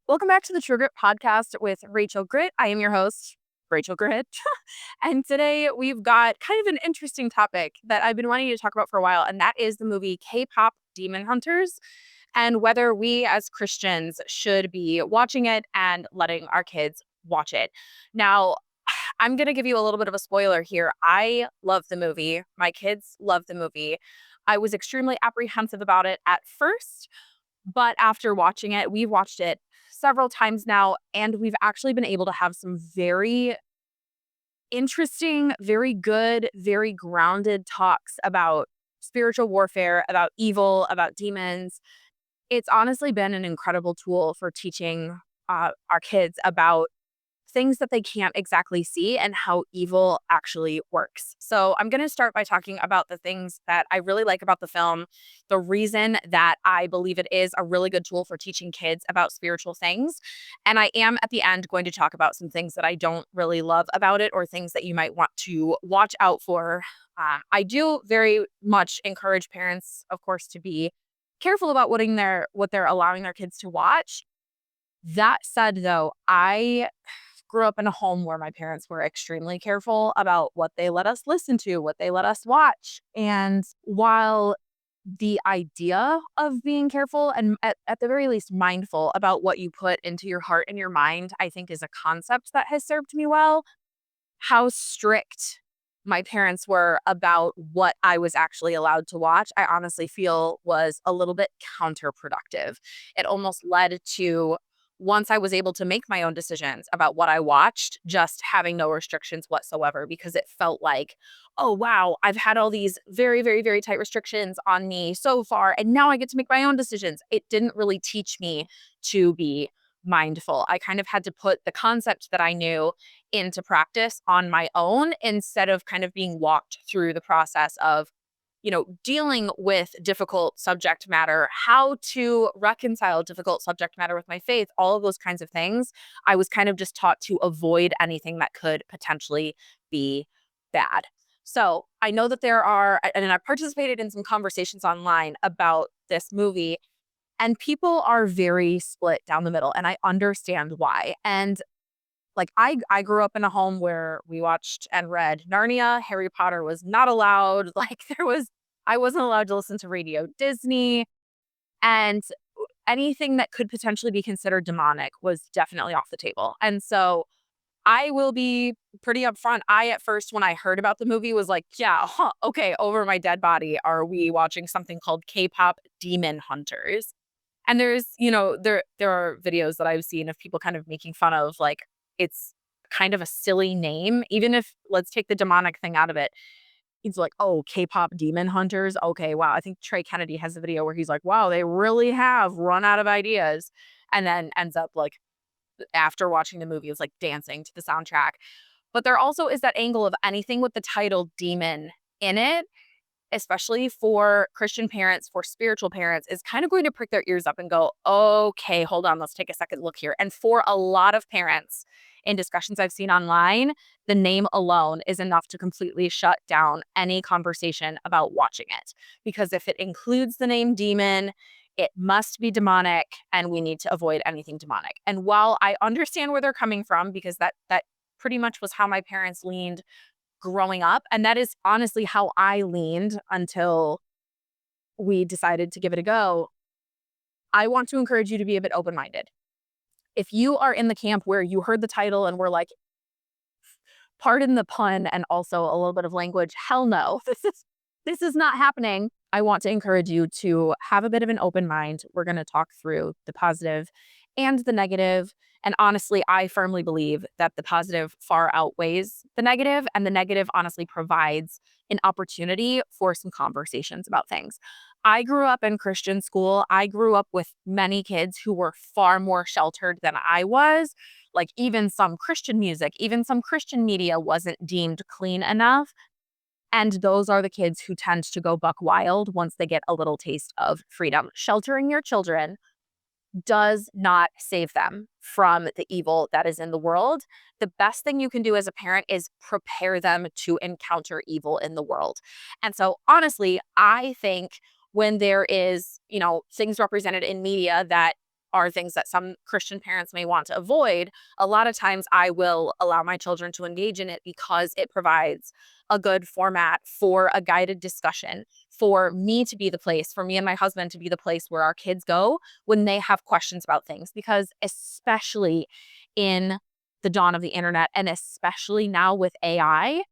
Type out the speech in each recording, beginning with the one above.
Welcome back to the True Grit podcast with Rachel Grit. I am your host, Rachel Grit. And today we've got kind of an interesting topic that I've been wanting to talk about for a while, and that is the movie K-pop Demon Hunters and whether we as Christians should be watching it and letting our kids watch it. Now, I'm going to give you a little bit of a spoiler here. I love the movie. My kids love the movie. I was extremely apprehensive about it at first, but after watching it, we've watched it several times now, and we've actually been able to have some very interesting, very good, very grounded talks about spiritual warfare, about evil, about demons. It's honestly been an incredible tool for teaching our kids about things that they can't exactly see and how evil actually works. So, I'm going to start by talking about the things that I really like about the film, the reason that I believe it is a really good tool for teaching kids about spiritual things. And I am at the end going to talk about some things that I don't really love about it or things that you might want to watch out for. I do very much encourage parents, of course, to be careful about what they're allowing their kids to watch. That said, though, I grew up in a home where my parents were extremely careful about what they let us listen to, what they let us watch. And while the idea of being careful and at the very least mindful about what you put into your heart and your mind, I think is a concept that has served me well, how strict my parents were about what I was actually allowed to watch, I honestly feel was a little bit counterproductive. It almost led to once I was able to make my own decisions about what I watched, just having no restrictions whatsoever because it felt like, oh, wow, I've had all these very, very, very tight restrictions on me so far, and now I get to make my own decisions. It didn't really teach me to be mindful. I kind of had to put the concept that I knew into practice on my own instead of kind of being walked through the process of, dealing with difficult subject matter, how to reconcile difficult subject matter with my faith, all of those kinds of things. I was kind of just taught to avoid anything that could potentially be bad. So I know that and I participated in some conversations online about this movie, and people are very split down the middle, and I understand why. And like I grew up in a home where we watched and read Narnia. Harry Potter was not allowed. I wasn't allowed to listen to Radio Disney, and anything that could potentially be considered demonic was definitely off the table. And so I will be pretty upfront. I at first when I heard about the movie was like, yeah, huh, okay, over my dead body are we watching something called K-pop Demon Hunters? And there are videos that I've seen of people kind of making fun of, like, it's kind of a silly name, even if let's take the demonic thing out of it. He's like, "Oh, K-pop demon hunters? Okay, wow." I think Trey Kennedy has a video where he's like, "Wow, they really have run out of ideas," and then ends up, like, after watching the movie, was, like, dancing to the soundtrack. But there also is that angle of anything with the title demon in it, especially for Christian parents, for spiritual parents, is kind of going to prick their ears up and go, okay, hold on, let's take a second look here. And for a lot of parents in discussions I've seen online, the name alone is enough to completely shut down any conversation about watching it. Because if it includes the name demon, it must be demonic and we need to avoid anything demonic. And while I understand where they're coming from, because that pretty much was how my parents leaned growing up, and that is honestly how I leaned until we decided to give it a go. I want to encourage you to be a bit open-minded. If you are in the camp where you heard the title and were like, pardon the pun and also a little bit of language, hell no, this is not happening. I want to encourage you to have a bit of an open mind. We're going to talk through the positive and the negative. And honestly, I firmly believe that the positive far outweighs the negative, and the negative honestly provides an opportunity for some conversations about things. I grew up in Christian school. I grew up with many kids who were far more sheltered than I was. Like, even some Christian music, even some Christian media wasn't deemed clean enough. And those are the kids who tend to go buck wild once they get a little taste of freedom. Sheltering your children does not save them from the evil that is in the world. The best thing you can do as a parent is prepare them to encounter evil in the world. And so, honestly, I think when there is, things represented in media that are things that some Christian parents may want to avoid, a lot of times I will allow my children to engage in it because it provides a good format for a guided discussion, for me to be the place, for me and my husband to be the place where our kids go when they have questions about things. Because especially in the dawn of the internet, and especially now with AI,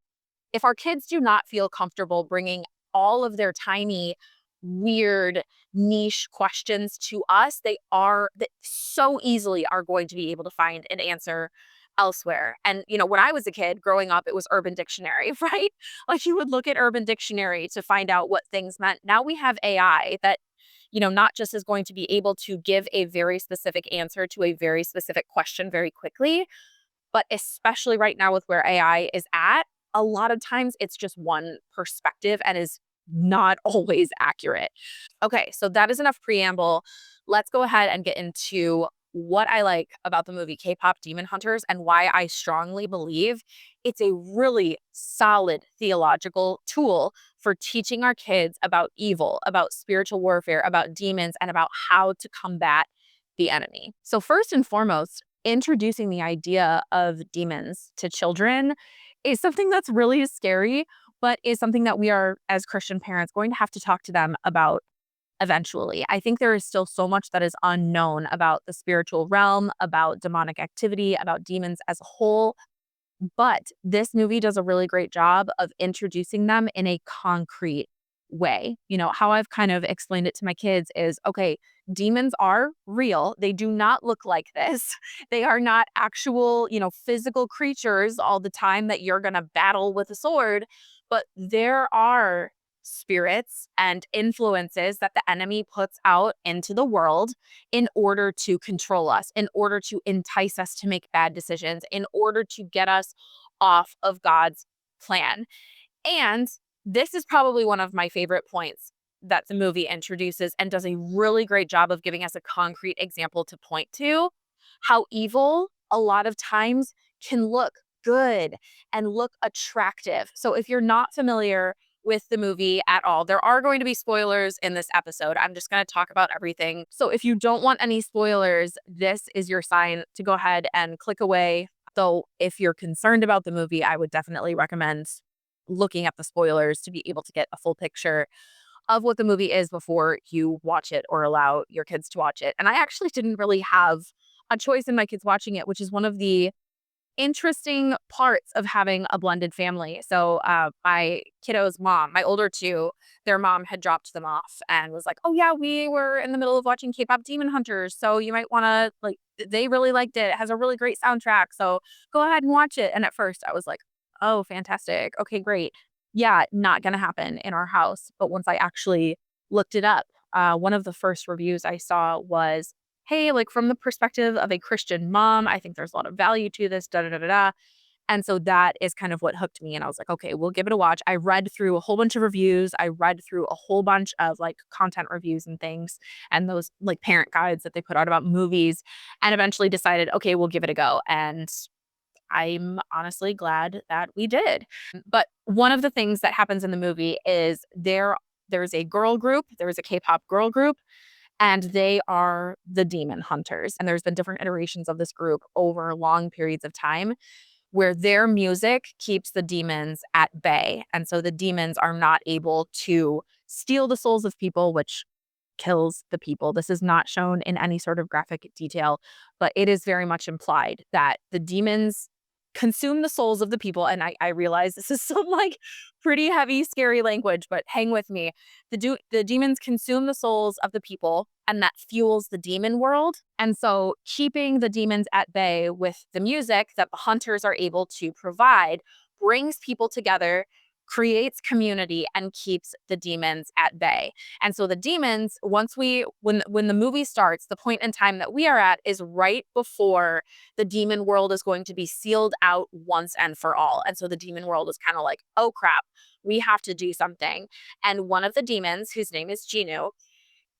if our kids do not feel comfortable bringing all of their tiny, weird, niche questions to us, they so easily are going to be able to find an answer elsewhere. And, when I was a kid growing up, it was Urban Dictionary, right? Like you would look at Urban Dictionary to find out what things meant. Now we have AI that, not just is going to be able to give a very specific answer to a very specific question very quickly, but especially right now with where AI is at, a lot of times it's just one perspective and is not always accurate. Okay, so that is enough preamble. Let's go ahead and get into what I like about the movie K-pop Demon Hunters and why I strongly believe it's a really solid theological tool for teaching our kids about evil, about spiritual warfare, about demons, and about how to combat the enemy. So, first and foremost, introducing the idea of demons to children is something that's really scary, but is something that we are, as Christian parents, going to have to talk to them about eventually. I think there is still so much that is unknown about the spiritual realm, about demonic activity, about demons as a whole. But this movie does a really great job of introducing them in a concrete way. How I've kind of explained it to my kids is okay, demons are real. They do not look like this. They are not actual, physical creatures all the time that you're going to battle with a sword, but there are spirits and influences that the enemy puts out into the world in order to control us, in order to entice us to make bad decisions, in order to get us off of God's plan. And this is probably one of my favorite points that the movie introduces and does a really great job of giving us a concrete example to point to how evil a lot of times can look good and look attractive. So if you're not familiar with the movie at all, there are going to be spoilers in this episode. I'm just going to talk about everything. So if you don't want any spoilers, this is your sign to go ahead and click away. Though if you're concerned about the movie, I would definitely recommend looking at the spoilers to be able to get a full picture of what the movie is before you watch it or allow your kids to watch it. And I actually didn't really have a choice in my kids watching it, which is one of the interesting parts of having a blended family. So my kiddo's mom, my older two, their mom had dropped them off and was like, "Oh yeah, we were in the middle of watching K-pop Demon Hunters, so you might want to like." They really liked it. It has a really great soundtrack, so go ahead and watch it. And at first, I was like, "Oh, fantastic! Okay, great." Yeah, not gonna happen in our house. But once I actually looked it up, one of the first reviews I saw was, hey, like from the perspective of a Christian mom, I think there's a lot of value to this, da da da da da. And so that is kind of what hooked me. And I was like, okay, we'll give it a watch. I read through a whole bunch of reviews. I read through a whole bunch of like content reviews and things and those like parent guides that they put out about movies and eventually decided, okay, we'll give it a go. And I'm honestly glad that we did. But one of the things that happens in the movie is there's a girl group, there's a K-pop girl group, and they are the demon hunters. And there's been different iterations of this group over long periods of time where their music keeps the demons at bay. And so the demons are not able to steal the souls of people, which kills the people. This is not shown in any sort of graphic detail, but it is very much implied that the demons consume the souls of the people. And I realize this is some like pretty heavy, scary language, but hang with me. The demons consume the souls of the people, and that fuels the demon world. And so keeping the demons at bay with the music that the hunters are able to provide brings people together, creates community, and keeps the demons at bay. And so the demons, when the movie starts, the point in time that we are at is right before the demon world is going to be sealed out once and for all. And so the demon world is kind of like, oh crap, we have to do something. And one of the demons, whose name is Genu,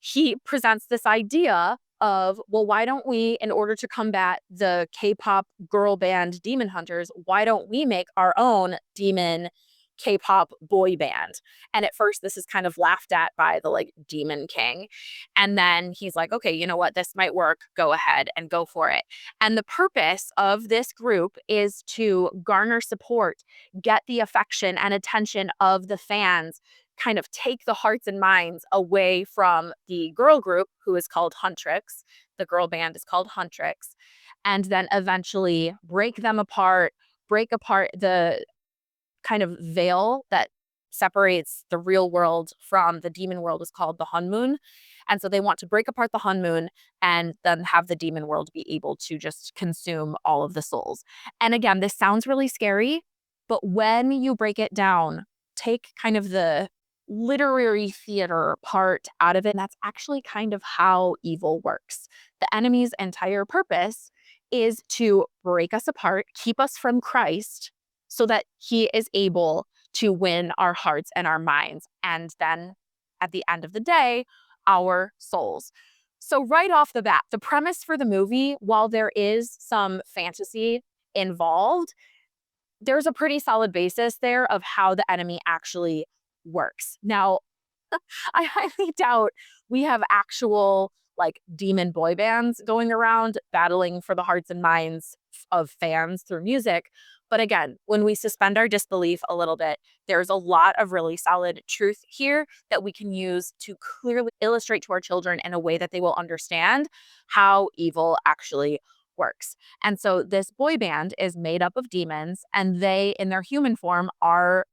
he presents this idea of, well, why don't we, in order to combat the K-pop girl band Demon Hunters, why don't we make our own demon K-pop boy band. And at first, this is kind of laughed at by the like demon king. And then he's like, okay, you know what? This might work. Go ahead and go for it. And the purpose of this group is to garner support, get the affection and attention of the fans, kind of take the hearts and minds away from the girl group, who is called Huntrix. The girl band is called Huntrix. And then eventually break them apart, break apart the kind of veil that separates the real world from the demon world is called the Hunmoon. And so they want to break apart the Hunmoon and then have the demon world be able to just consume all of the souls. And again, this sounds really scary, but when you break it down, take kind of the literary theater part out of it, and that's actually kind of how evil works. The enemy's entire purpose is to break us apart, keep us from Christ, so that he is able to win our hearts and our minds. And then at the end of the day, our souls. So, right off the bat, the premise for the movie, while there is some fantasy involved, there's a pretty solid basis there of how the enemy actually works. Now, I highly doubt we have actual like demon boy bands going around battling for the hearts and minds of fans through music. But again, when we suspend our disbelief a little bit, there's a lot of really solid truth here that we can use to clearly illustrate to our children in a way that they will understand how evil actually works. And so this boy band is made up of demons, and they, in their human form, are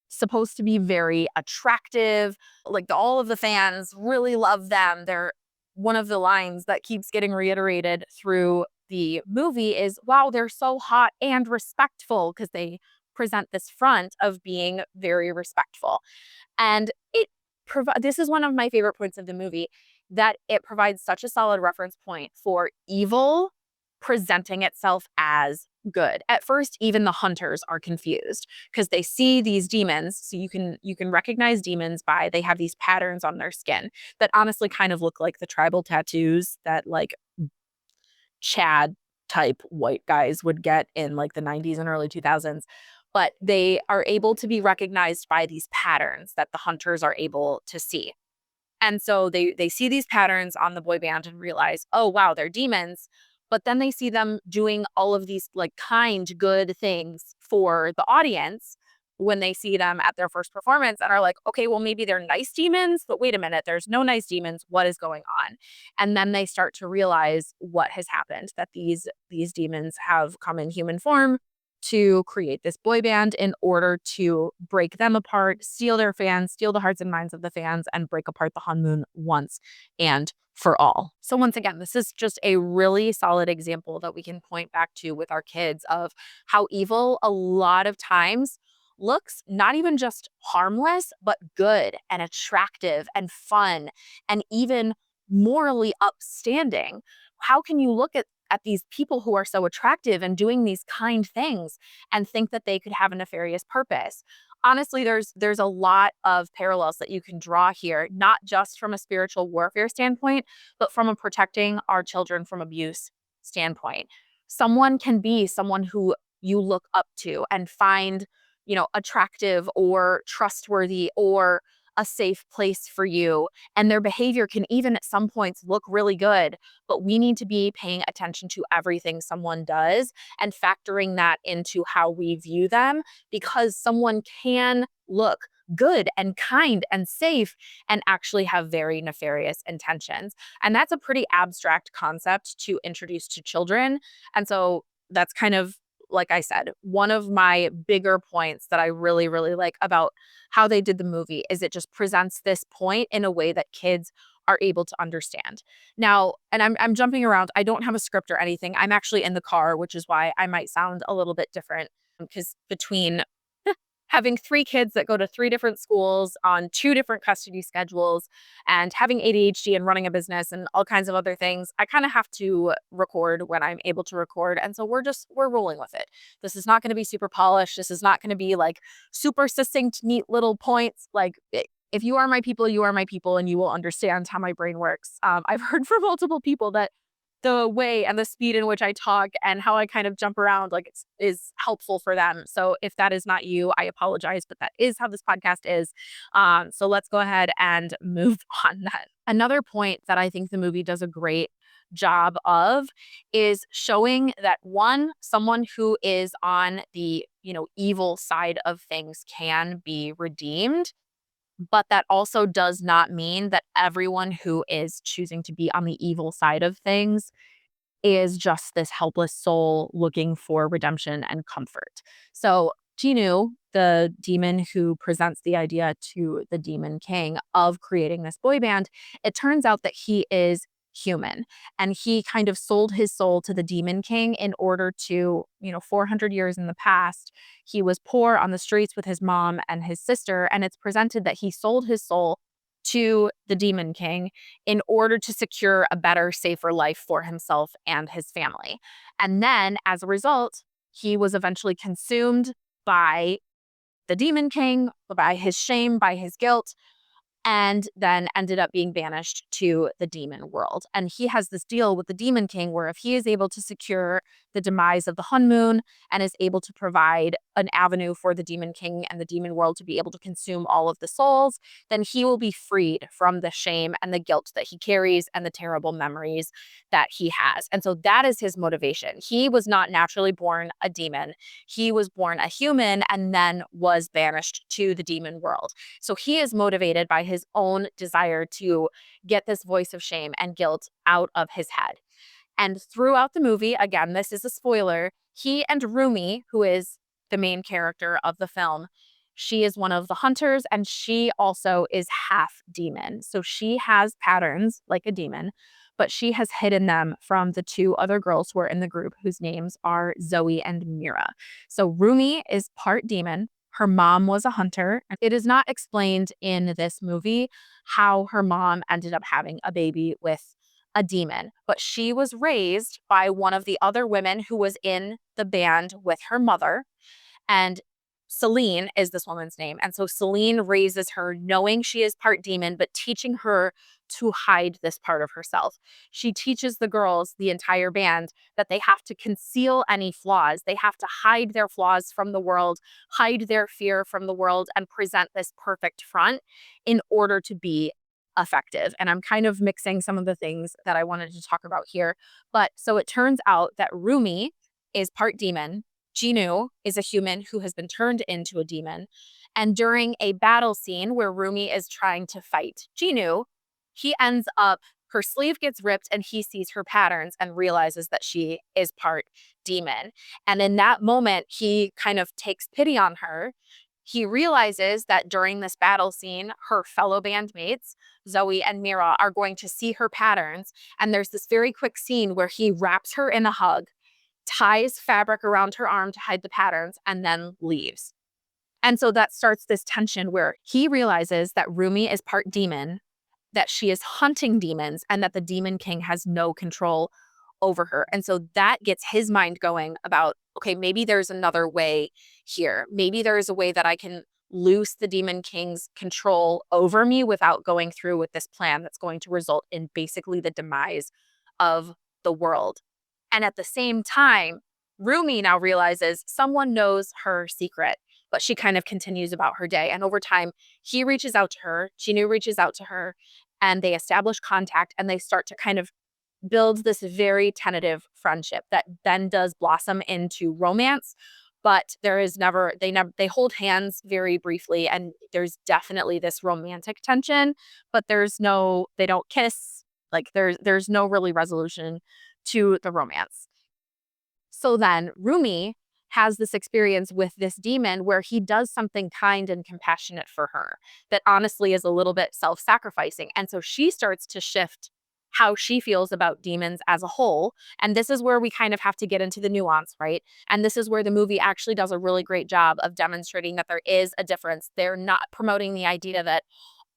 supposed to be very attractive. Like all of the fans really love them. They're one of the lines that keeps getting reiterated through the movie is, wow, they're so hot and respectful, because they present this front of being very respectful. And this is one of my favorite points of the movie, that it provides such a solid reference point for evil presenting itself as good. At first, even the hunters are confused because they see these demons. So you can recognize demons by they have these patterns on their skin that honestly kind of look like the tribal tattoos that like Chad type white guys would get in like the 90s and early 2000s. But they are able to be recognized by these patterns that the hunters are able to see. And so they see these patterns on the boy band and realize, oh wow, they're demons. But then they see them doing all of these like kind, good things for the audience when they see them at their first performance and are like, okay, well, maybe they're nice demons, but wait a minute, there's no nice demons. What is going on? And then they start to realize what has happened, that these demons have come in human form to create this boy band in order to break them apart, steal their fans, steal the hearts and minds of the fans, and break apart the Hunmoon once and for all. So once again, this is just a really solid example that we can point back to with our kids of how evil a lot of times looks not even just harmless, but good and attractive and fun and even morally upstanding. How can you look at these people who are so attractive and doing these kind things and think that they could have a nefarious purpose? Honestly, there's a lot of parallels that you can draw here, not just from a spiritual warfare standpoint, but from a protecting our children from abuse standpoint. Someone can be someone who you look up to and find, attractive or trustworthy or a safe place for you. And their behavior can even at some points look really good, but we need to be paying attention to everything someone does and factoring that into how we view them, because someone can look good and kind and safe and actually have very nefarious intentions. And that's a pretty abstract concept to introduce to children. And so that's kind of, like I said, one of my bigger points that I really, really like about how they did the movie is it just presents this point in a way that kids are able to understand. Now, and I'm jumping around. I don't have a script or anything. I'm actually in the car, which is why I might sound a little bit different, because between having three kids that go to three different schools on two different custody schedules and having ADHD and running a business and all kinds of other things, I kind of have to record when I'm able to record. And so we're rolling with it. This is not going to be super polished. This is not going to be like super succinct, neat little points. Like if you are my people, you are my people, and you will understand how my brain works. I've heard from multiple people that the way and the speed in which I talk and how I kind of jump around, like, is helpful for them. So if that is not you, I apologize, but that is how this podcast is. So let's go ahead and move on then. Another point that I think the movie does a great job of is showing that one, someone who is on the, evil side of things can be redeemed, but that also does not mean that everyone who is choosing to be on the evil side of things is just this helpless soul looking for redemption and comfort. So, Jinu, the demon who presents the idea to the demon king of creating this boy band, it turns out that he is human, and he kind of sold his soul to the demon king in order to, 400 years in the past, he was poor on the streets with his mom and his sister, and it's presented that he sold his soul to the demon king in order to secure a better, safer life for himself and his family. And then, as a result, he was eventually consumed by the demon king, by his shame, by his guilt, and then ended up being banished to the demon world. And he has this deal with the demon king where if he is able to secure the demise of the Hun Moon and is able to provide an avenue for the demon king and the demon world to be able to consume all of the souls, then he will be freed from the shame and the guilt that he carries and the terrible memories that he has. And so that is his motivation. He was not naturally born a demon. He was born a human and then was banished to the demon world. So he is motivated by his own desire to get this voice of shame and guilt out of his head. And throughout the movie, again, this is a spoiler, he and Rumi, who is the main character of the film, she is one of the hunters and she also is half demon. So she has patterns like a demon, but she has hidden them from the two other girls who are in the group whose names are Zoe and Mira. So Rumi is part demon. Her mom was a hunter. It is not explained in this movie how her mom ended up having a baby with a demon, but she was raised by one of the other women who was in the band with her mother. And Celine is this woman's name. And so Celine raises her knowing she is part demon, but teaching her to hide this part of herself. She teaches the girls, the entire band, that they have to conceal any flaws. They have to hide their flaws from the world, hide their fear from the world, and present this perfect front in order to be effective. And I'm kind of mixing some of the things that I wanted to talk about here. But so it turns out that Rumi is part demon. Jinu is a human who has been turned into a demon. And during a battle scene where Rumi is trying to fight Jinu, he ends up, her sleeve gets ripped and he sees her patterns and realizes that she is part demon. And in that moment, he kind of takes pity on her. He realizes that during this battle scene, her fellow bandmates, Zoe and Mira, are going to see her patterns. And there's this very quick scene where he wraps her in a hug, ties fabric around her arm to hide the patterns, and then leaves. And so that starts this tension where he realizes that Rumi is part demon, that she is hunting demons, and that the demon king has no control over her. And so that gets his mind going about, okay, maybe there's another way here. Maybe there is a way that I can loose the demon king's control over me without going through with this plan that's going to result in basically the demise of the world. And at the same time, Rumi now realizes someone knows her secret, but she kind of continues about her day. And over time, he reaches out to her, Chinu reaches out to her, and they establish contact and they start to kind of build this very tentative friendship that then does blossom into romance. But there is never, they hold hands very briefly, and there's definitely this romantic tension, but they don't kiss. Like there's no really resolution to the romance. So then Rumi has this experience with this demon where he does something kind and compassionate for her that honestly is a little bit self-sacrificing. And so she starts to shift how she feels about demons as a whole. And this is where we kind of have to get into the nuance, right? And this is where the movie actually does a really great job of demonstrating that there is a difference. They're not promoting the idea that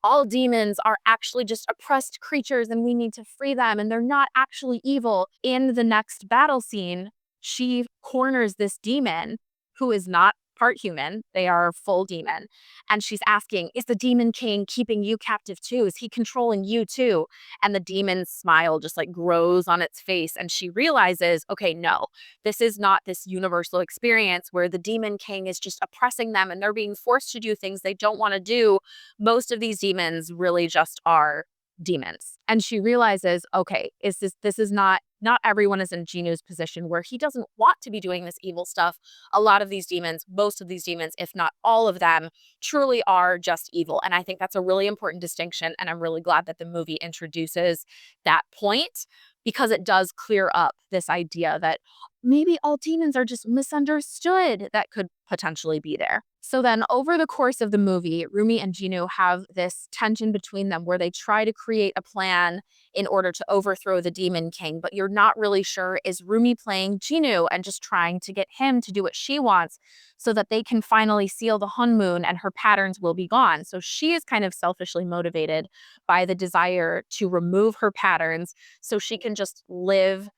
all demons are actually just oppressed creatures and we need to free them and they're not actually evil. In the next battle scene, she corners this demon who is not part human. They are full demon. And she's asking, is the demon king keeping you captive too? Is he controlling you too? And the demon's smile just like grows on its face. And she realizes, okay, no, this is not this universal experience where the demon king is just oppressing them and they're being forced to do things they don't want to do. Most of these demons really just are demons. And she realizes, okay, this is not everyone is in Genu's position where he doesn't want to be doing this evil stuff. A lot of these demons, most of these demons, if not all of them, truly are just evil. And I think that's a really important distinction. And I'm really glad that the movie introduces that point because it does clear up this idea that maybe all demons are just misunderstood that could potentially be there. So then over the course of the movie, Rumi and Genu have this tension between them where they try to create a plan in order to overthrow the demon king, but you're not really sure, is Rumi playing Genu and just trying to get him to do what she wants so that they can finally seal the honeymoon and her patterns will be gone. So she is kind of selfishly motivated by the desire to remove her patterns so she can just live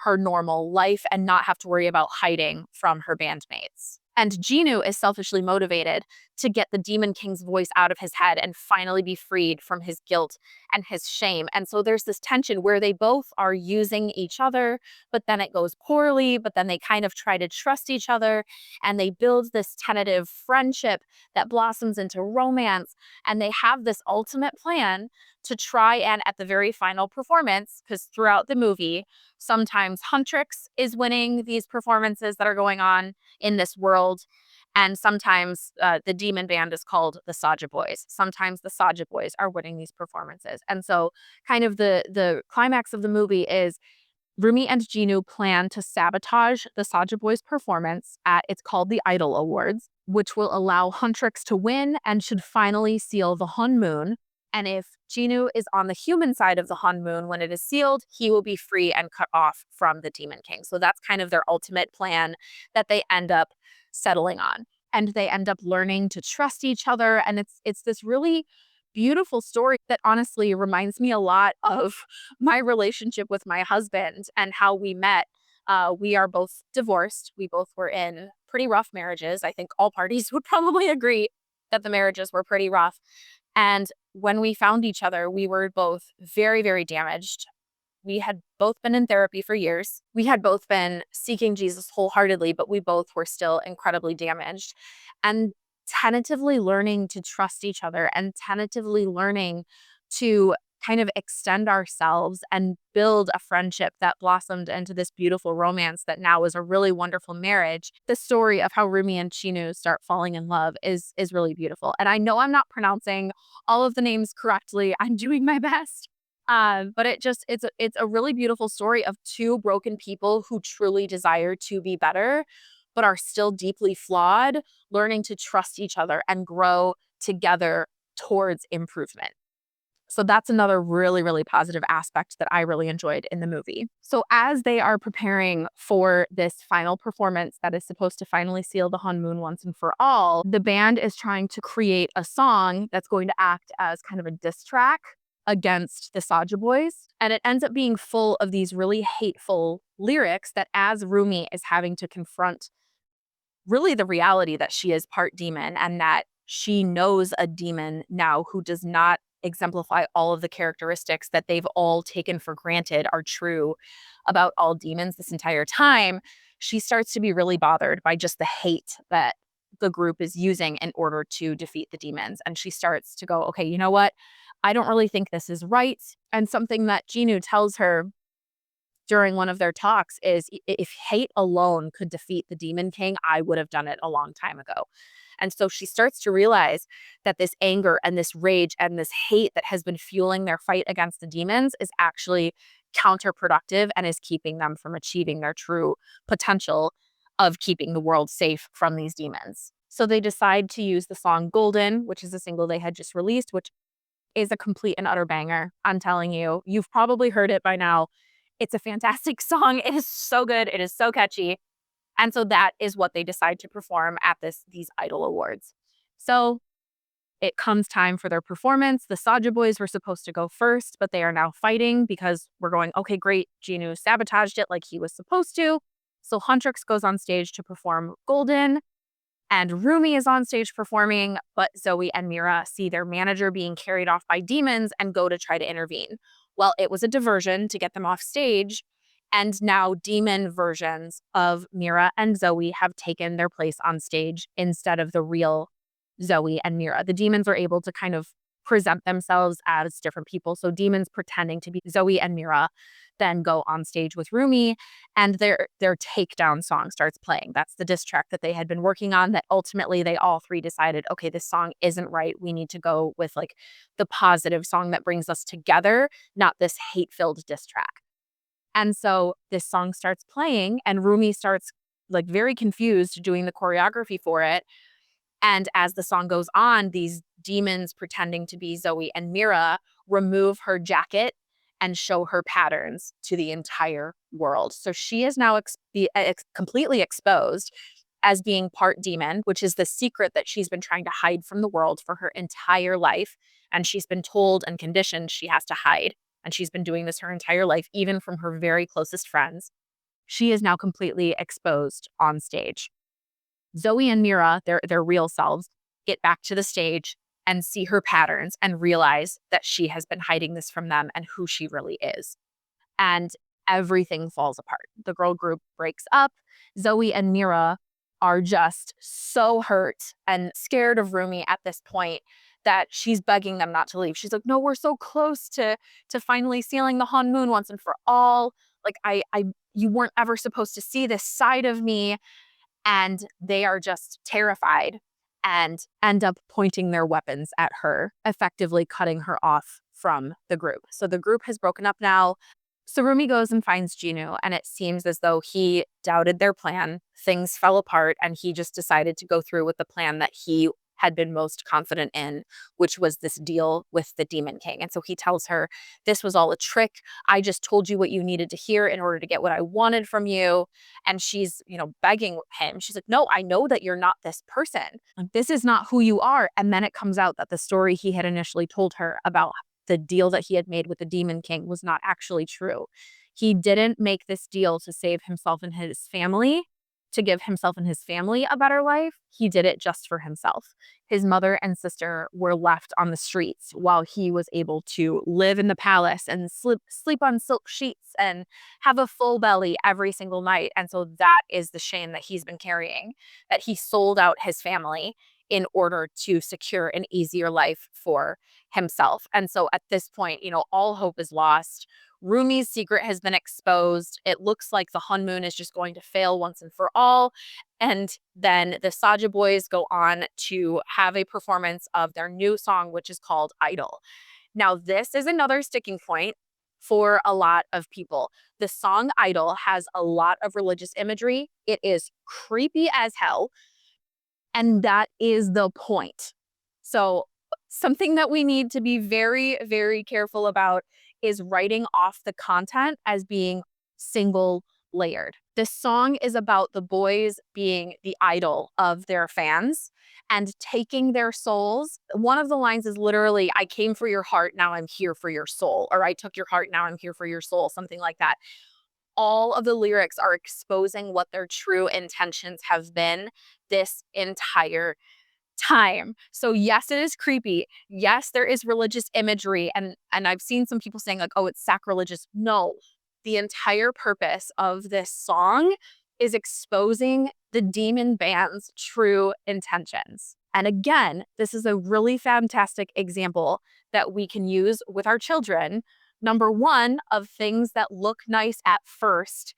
her normal life and not have to worry about hiding from her bandmates. And Genu is selfishly motivated to get the Demon King's voice out of his head and finally be freed from his guilt and his shame. And so there's this tension where they both are using each other, but then it goes poorly, but then they kind of try to trust each other and they build this tentative friendship that blossoms into romance. And they have this ultimate plan to try and at the very final performance, because throughout the movie, sometimes Huntrix is winning these performances that are going on in this world. And sometimes the demon band is called the Saja Boys. Sometimes the Saja Boys are winning these performances. And so kind of the climax of the movie is Rumi and Genu plan to sabotage the Saja Boys performance at, it's called the Idol Awards, which will allow Huntrix to win and should finally seal the Hun Moon. And if Genu is on the human side of the Hun Moon when it is sealed, he will be free and cut off from the Demon King. So that's kind of their ultimate plan that they end up settling on. And they end up learning to trust each other. And it's this really beautiful story that honestly reminds me a lot of my relationship with my husband and how we met. We are both divorced. We both were in pretty rough marriages. I think all parties would probably agree that the marriages were pretty rough. And when we found each other, we were both very, very damaged. We had both been in therapy for years. We had both been seeking Jesus wholeheartedly, but we both were still incredibly damaged. And tentatively learning to trust each other and tentatively learning to kind of extend ourselves and build a friendship that blossomed into this beautiful romance that now is a really wonderful marriage. The story of how Rumi and Chinu start falling in love is really beautiful. And I know I'm not pronouncing all of the names correctly. I'm doing my best. But it's a really beautiful story of two broken people who truly desire to be better, but are still deeply flawed, learning to trust each other and grow together towards improvement. So that's another really, really positive aspect that I really enjoyed in the movie. So as they are preparing for this final performance that is supposed to finally seal the Hun Moon once and for all, the band is trying to create a song that's going to act as kind of a diss track against the Saja Boys. And it ends up being full of these really hateful lyrics that as Rumi is having to confront really the reality that she is part demon and that she knows a demon now who does not exemplify all of the characteristics that they've all taken for granted are true about all demons this entire time, she starts to be really bothered by just the hate that the group is using in order to defeat the demons. And she starts to go, okay, you know what? I don't really think this is right. And something that Genu tells her during one of their talks is if hate alone could defeat the Demon King, I would have done it a long time ago. And so she starts to realize that this anger and this rage and this hate that has been fueling their fight against the demons is actually counterproductive and is keeping them from achieving their true potential of keeping the world safe from these demons. So they decide to use the song Golden, which is a single they had just released, which is a complete and utter banger. I'm telling you, you've probably heard it by now. It's a fantastic song. It is so good. It is so catchy. And so that is what they decide to perform at these Idol Awards. So it comes time for their performance. The Saja Boys were supposed to go first, but they are now fighting because we're going, okay, great. Genu sabotaged it like he was supposed to. So Huntrix goes on stage to perform Golden. And Rumi is on stage performing, but Zoe and Mira see their manager being carried off by demons and go to try to intervene. Well, it was a diversion to get them off stage. And now demon versions of Mira and Zoe have taken their place on stage instead of the real Zoe and Mira. The demons are able to kind of present themselves as different people. So demons pretending to be Zoe and Mira then go on stage with Rumi, and their takedown song starts playing. That's the diss track that they had been working on that ultimately they all three decided, okay, this song isn't right. We need to go with like the positive song that brings us together, not this hate-filled diss track. And so this song starts playing and Rumi starts like very confused doing the choreography for it. And as the song goes on, these demons pretending to be Zoe and Mira remove her jacket and show her patterns to the entire world. So she is now completely exposed as being part demon, which is the secret that she's been trying to hide from the world for her entire life. And she's been told and conditioned she has to hide. And she's been doing this her entire life, even from her very closest friends. She is now completely exposed on stage. Zoe and Mira, their real selves, get back to the stage and see her patterns and realize that she has been hiding this from them and who she really is. And everything falls apart. The girl group breaks up. Zoe and Mira are just so hurt and scared of Rumi at this point that she's begging them not to leave. She's like, "No, we're so close to finally sealing the honeymoon once and for all. Like I you weren't ever supposed to see this side of me." And they are just terrified and end up pointing their weapons at her, effectively cutting her off from the group. So the group has broken up now. So Rumi goes and finds Jinu, and it seems as though he doubted their plan. Things fell apart, and he just decided to go through with the plan that he had been most confident in, which was this deal with the Demon King. And so he tells her, "This was all a trick. I just told you what you needed to hear in order to get what I wanted from you." And she's, begging him. She's like, "No, I know that you're not this person. Like, this is not who you are." And then it comes out that the story he had initially told her about the deal that he had made with the Demon King was not actually true. He didn't make this deal to save himself and his family, to give himself and his family a better life. He did it just for himself. His mother and sister were left on the streets while he was able to live in the palace and sleep on silk sheets and have a full belly every single night. And so that is the shame that he's been carrying, that he sold out his family in order to secure an easier life for himself. And so at this point, all hope is lost. Rumi's secret has been exposed. It looks like the honeymoon is just going to fail once and for all. And then the Saja boys go on to have a performance of their new song, which is called Idol. Now, this is another sticking point for a lot of people. The song Idol has a lot of religious imagery. It is creepy as hell. And that is the point. So something that we need to be very, very careful about is writing off the content as being single layered. This song is about the boys being the idol of their fans and taking their souls. One of the lines is literally, "I came for your heart, now I'm here for your soul," or "I took your heart, now I'm here for your soul," something like that. All of the lyrics are exposing what their true intentions have been this entire time. So yes, it is creepy. Yes, there is religious imagery, and I've seen some people saying like, "Oh, it's sacrilegious." No. The entire purpose of this song is exposing the demon band's true intentions. And again, this is a really fantastic example that we can use with our children. Number one, of things that look nice at first,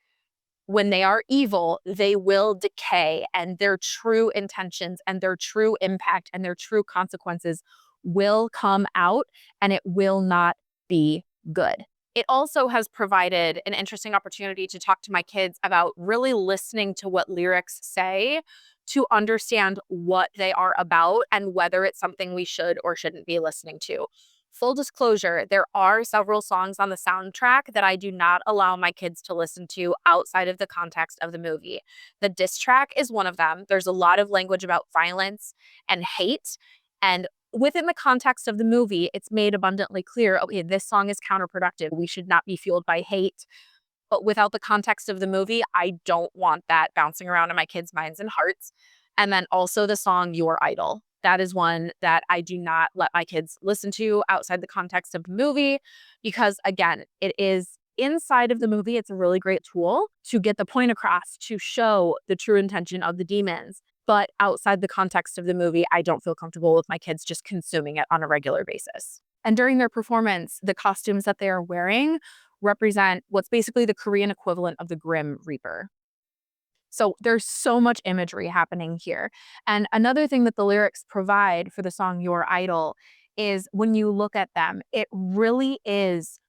when they are evil, they will decay, and their true intentions and their true impact and their true consequences will come out, and it will not be good. It also has provided an interesting opportunity to talk to my kids about really listening to what lyrics say to understand what they are about and whether it's something we should or shouldn't be listening to. Full disclosure, there are several songs on the soundtrack that I do not allow my kids to listen to outside of the context of the movie. The diss track is one of them. There's a lot of language about violence and hate. And within the context of the movie, it's made abundantly clear, okay, this song is counterproductive. We should not be fueled by hate. But without the context of the movie, I don't want that bouncing around in my kids' minds and hearts. And then also the song Your Idol. That is one that I do not let my kids listen to outside the context of the movie because, again, it is inside of the movie. It's a really great tool to get the point across, to show the true intention of the demons. But outside the context of the movie, I don't feel comfortable with my kids just consuming it on a regular basis. And during their performance, the costumes that they are wearing represent what's basically the Korean equivalent of the Grim Reaper. So there's so much imagery happening here. And another thing that the lyrics provide for the song Your Idol is when you look at them, it really is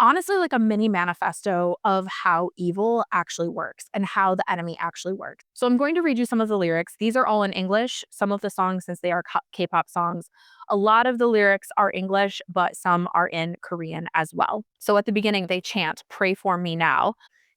honestly like a mini manifesto of how evil actually works and how the enemy actually works. So I'm going to read you some of the lyrics. These are all in English. Some of the songs, since they are K-pop songs, a lot of the lyrics are English, but some are in Korean as well. So at the beginning, they chant, "Pray for me now,"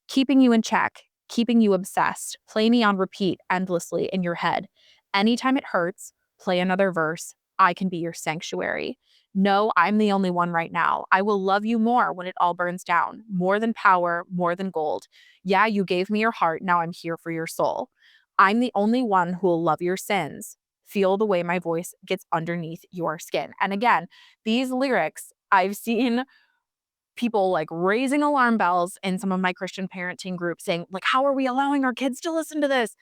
keeping you in check, keeping you obsessed, play me on repeat endlessly in your head. Anytime it hurts, play another verse. I can be your sanctuary. No, I'm the only one right now. I will love you more when it all burns down. More than power, more than gold. Yeah, you gave me your heart. Now I'm here for your soul. I'm the only one who will love your sins. Feel the way my voice gets underneath your skin. And again, these lyrics, I've seen people like raising alarm bells in some of my Christian parenting groups saying, like, how are we allowing our kids to listen to this?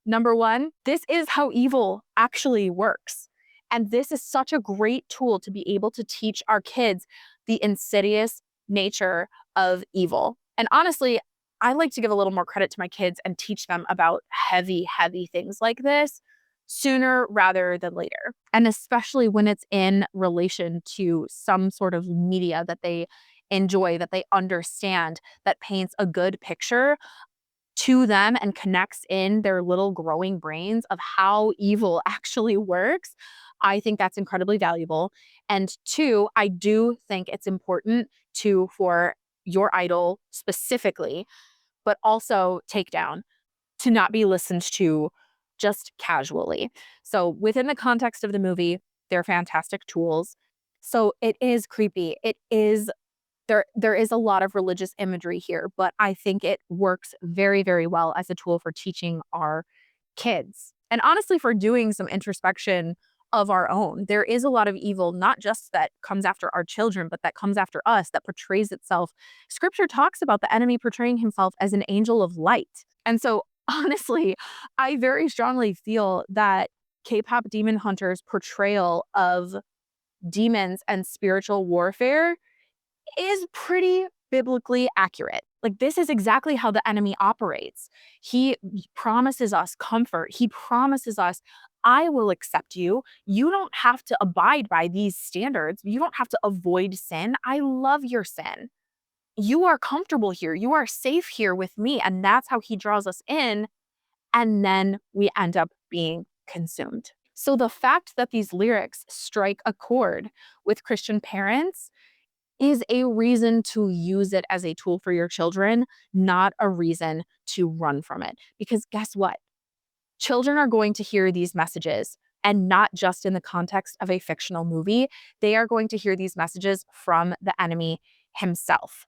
Number one, this is how evil actually works. And this is such a great tool to be able to teach our kids the insidious nature of evil. And honestly, I like to give a little more credit to my kids and teach them about heavy, heavy things like this sooner rather than later. And especially when it's in relation to some sort of media that they enjoy, that they understand, that paints a good picture to them and connects in their little growing brains of how evil actually works. I think that's incredibly valuable. And two, I do think it's important to, for Your Idol specifically, but also Takedown, to not be listened to just casually. So within the context of the movie, they're fantastic tools. So it is creepy. It is there is a lot of religious imagery here, but I think it works very, very well as a tool for teaching our kids. And honestly, for doing some introspection of our own. There is a lot of evil, not just that comes after our children, but that comes after us, that portrays itself. Scripture talks about the enemy portraying himself as an angel of light. And so, honestly, I very strongly feel that K-pop Demon Hunter's portrayal of demons and spiritual warfare is pretty biblically accurate. Like, this is exactly how the enemy operates. He promises us comfort. He promises us, I will accept you. You don't have to abide by these standards. You don't have to avoid sin. I love your sin. You are comfortable here. You are safe here with me. And that's how he draws us in. And then we end up being consumed. So the fact that these lyrics strike a chord with Christian parents is a reason to use it as a tool for your children, not a reason to run from it. Because guess what? Children are going to hear these messages, and not just in the context of a fictional movie. They are going to hear these messages from the enemy himself.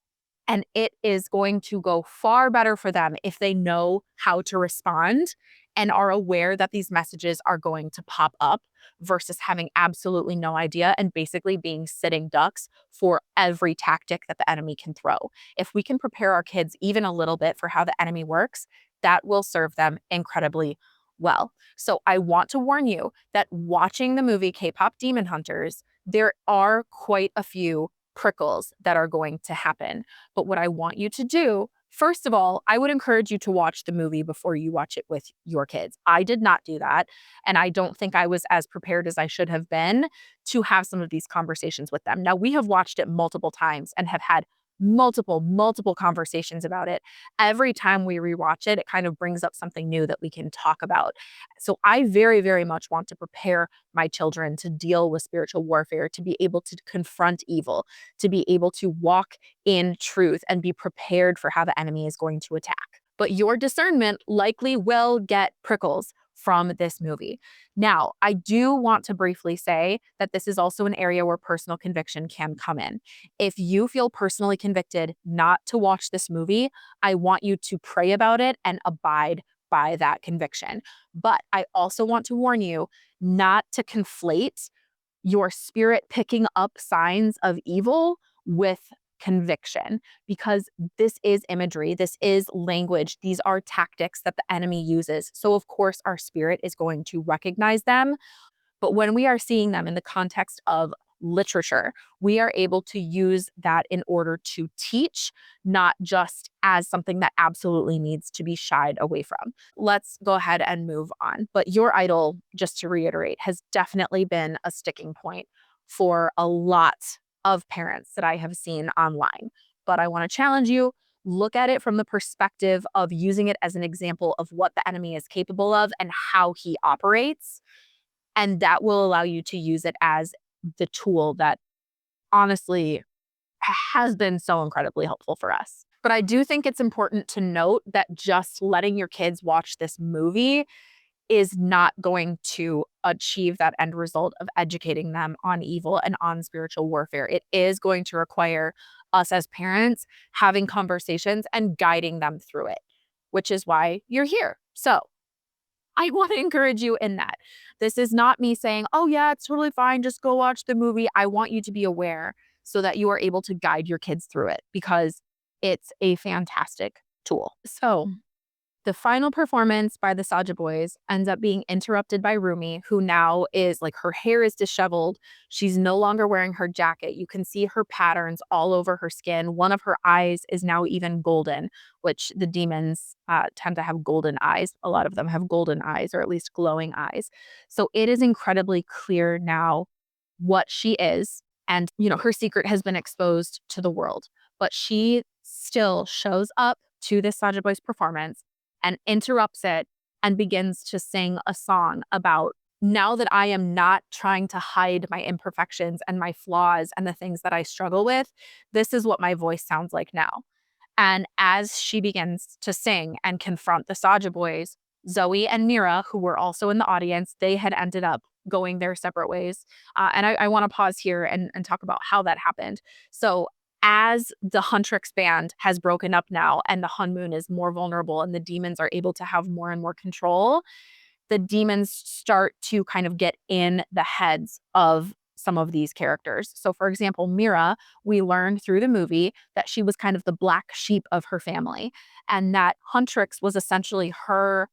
And it is going to go far better for them if they know how to respond and are aware that these messages are going to pop up versus having absolutely no idea and basically being sitting ducks for every tactic that the enemy can throw. If we can prepare our kids even a little bit for how the enemy works, that will serve them incredibly well. So I want to warn you that watching the movie K-pop Demon Hunters, there are quite a few prickles that are going to happen. But what I want you to do, first of all, I would encourage you to watch the movie before you watch it with your kids. I did not do that. And I don't think I was as prepared as I should have been to have some of these conversations with them. Now, we have watched it multiple times and have had multiple conversations about it. Every time we rewatch it, it kind of brings up something new that we can talk about. So I very, very much want to prepare my children to deal with spiritual warfare, to be able to confront evil, to be able to walk in truth and be prepared for how the enemy is going to attack. But your discernment likely will get prickles from this movie. Now, I do want to briefly say that this is also an area where personal conviction can come in. If you feel personally convicted not to watch this movie, I want you to pray about it and abide by that conviction. But I also want to warn you not to conflate your spirit picking up signs of evil with conviction, because this is imagery, this is language, these are tactics that the enemy uses. So, of course, our spirit is going to recognize them. But when we are seeing them in the context of literature, we are able to use that in order to teach, not just as something that absolutely needs to be shied away from. Let's go ahead and move on. But your idol, just to reiterate, has definitely been a sticking point for a lot of parents that I have seen online. But I want to challenge you. Look at it from the perspective of using it as an example of what the enemy is capable of and how he operates, and that will allow you to use it as the tool that honestly has been so incredibly helpful for us. But I do think it's important to note that just letting your kids watch this movie is not going to achieve that end result of educating them on evil and on spiritual warfare. It is going to require us as parents having conversations and guiding them through it, which is why you're here. So I want to encourage you in that. This is not me saying, oh, yeah, it's totally fine. Just go watch the movie. I want you to be aware so that you are able to guide your kids through it, because it's a fantastic tool. So, the final performance by the Saja boys ends up being interrupted by Rumi, who now is like, her hair is disheveled. She's no longer wearing her jacket. You can see her patterns all over her skin. One of her eyes is now even golden, which the demons tend to have golden eyes. A lot of them have golden eyes, or at least glowing eyes. So it is incredibly clear now what she is. And, her secret has been exposed to the world. But she still shows up to this Saja boys performance and interrupts it and begins to sing a song about, now that I am not trying to hide my imperfections and my flaws and the things that I struggle with, this is what my voice sounds like now. And as she begins to sing and confront the Saja boys, Zoe and Mira, who were also in the audience, they had ended up going their separate ways. And I want to pause here and talk about how that happened. So as the Huntrix band has broken up now and the Hun Moon is more vulnerable and the demons are able to have more and more control, the demons start to kind of get in the heads of some of these characters. So, for example, Mira, we learned through the movie that she was kind of the black sheep of her family, and that Huntrix was essentially her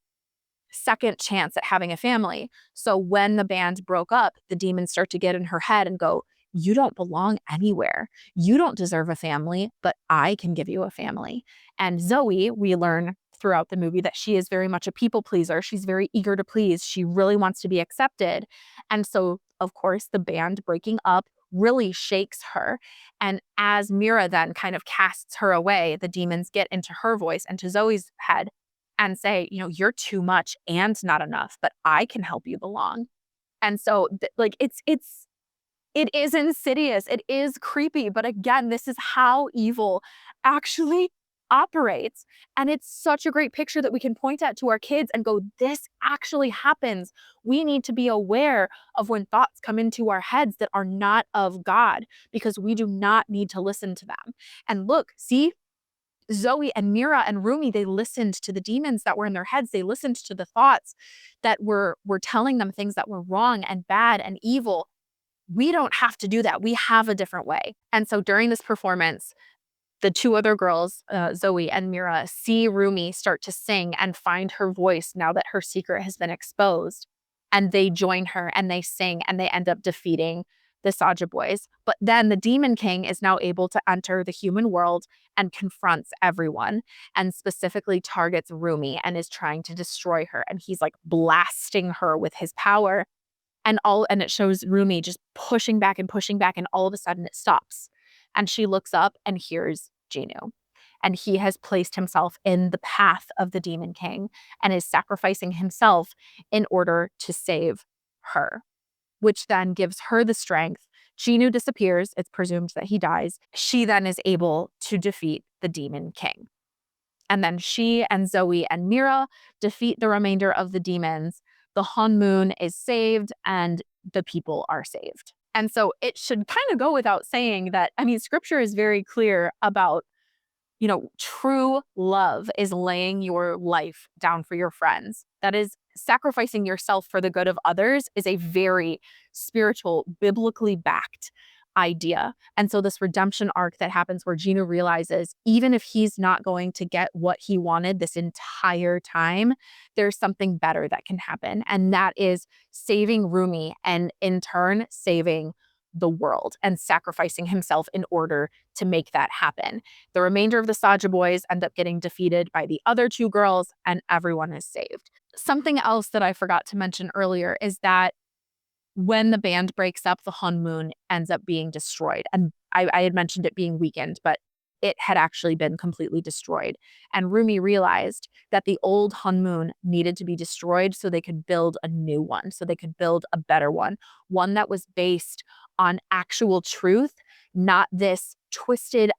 second chance at having a family. So when the band broke up, the demons start to get in her head and go, you don't belong anywhere. You don't deserve a family, but I can give you a family. And Zoe, we learn throughout the movie that she is very much a people pleaser. She's very eager to please. She really wants to be accepted. And so, of course, the band breaking up really shakes her. And as Mira then kind of casts her away, the demons get into her voice and to Zoe's head and say, you're too much and not enough, but I can help you belong. And so it is insidious. It is creepy. But again, this is how evil actually operates. And it's such a great picture that we can point at to our kids and go, this actually happens. We need to be aware of when thoughts come into our heads that are not of God, because we do not need to listen to them. And look, see, Zoe and Mira and Rumi, they listened to the demons that were in their heads. They listened to the thoughts that were telling them things that were wrong and bad and evil. We don't have to do that. We have a different way. And so during this performance, the two other girls, Zoe and Mira, see Rumi start to sing and find her voice now that her secret has been exposed. And they join her and they sing and they end up defeating the Saja boys. But then the Demon King is now able to enter the human world and confronts everyone, and specifically targets Rumi and is trying to destroy her. And he's like blasting her with his power. And it shows Rumi just pushing back, and all of a sudden it stops. And she looks up and hears Jinu. And he has placed himself in the path of the Demon King and is sacrificing himself in order to save her, which then gives her the strength. Jinu disappears. It's presumed that he dies. She then is able to defeat the Demon King. And then she and Zoe and Mira defeat the remainder of the demons. The Hun Moon is saved and the people are saved. And so it should kind of go without saying that, scripture is very clear about True love is laying your life down for your friends. That is sacrificing yourself for the good of others is a very spiritual, biblically backed idea. And so this redemption arc that happens where Gino realizes even if he's not going to get what he wanted this entire time, there's something better that can happen. And that is saving Rumi and in turn saving the world and sacrificing himself in order to make that happen. The remainder of the Saja boys end up getting defeated by the other two girls, and everyone is saved. Something else that I forgot to mention earlier is that when the band breaks up, the Hun Moon ends up being destroyed. And I had mentioned it being weakened, but it had actually been completely destroyed. And Rumi realized that the old Hun Moon needed to be destroyed so they could build a new one, so they could build a better one that was based on actual truth, not this twisted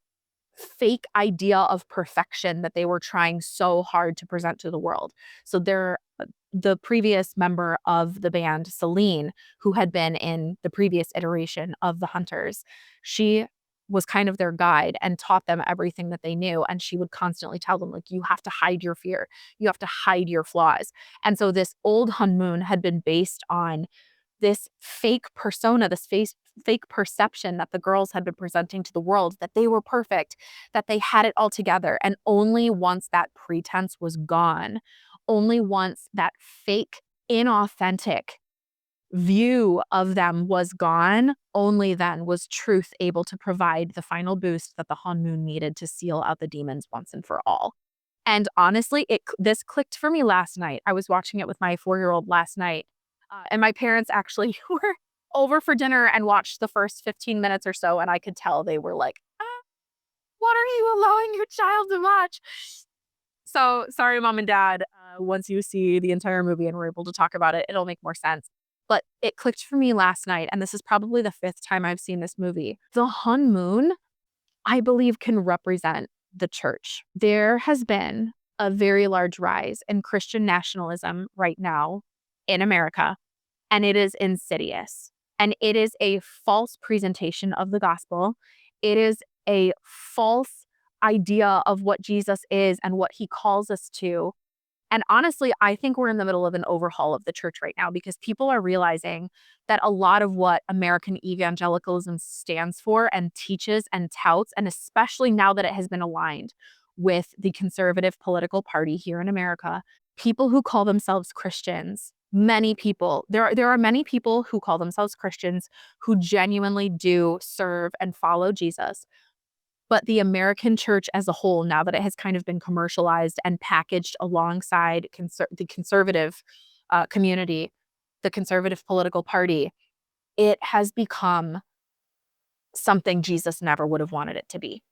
fake idea of perfection that they were trying so hard to present to the world. So the previous member of the band, Celine, who had been in the previous iteration of the Hunters, she was kind of their guide and taught them everything that they knew. And she would constantly tell them, like, you have to hide your fear. You have to hide your flaws. And so this old Hun Moon had been based on this fake persona, this fake perception that the girls had been presenting to the world, that they were perfect, that they had it all together. And only once that pretense was gone, only once that fake, inauthentic view of them was gone, only then was truth able to provide the final boost that the Han Moon needed to seal out the demons once and for all. And honestly, this clicked for me last night. I was watching it with my 4-year-old last night, and my parents actually were over for dinner and watched the first 15 minutes or so, and I could tell they were like, what are you allowing your child to watch? So sorry, mom and dad. Once you see the entire movie and we're able to talk about it, it'll make more sense. But it clicked for me last night, and this is probably the 5th time I've seen this movie. The Hun Moon, I believe, can represent the church. There has been a very large rise in Christian nationalism right now in America, and it is insidious. And it is a false presentation of the gospel. It is a false idea of what Jesus is and what he calls us to. And honestly, I think we're in the middle of an overhaul of the church right now because people are realizing that a lot of what American evangelicalism stands for and teaches and touts, and especially now that it has been aligned with the conservative political party here in America, people who call themselves Christians, many people, there are many people who call themselves Christians who genuinely do serve and follow Jesus. But the American church as a whole, now that it has kind of been commercialized and packaged alongside the conservative community, the conservative political party, it has become something Jesus never would have wanted it to be.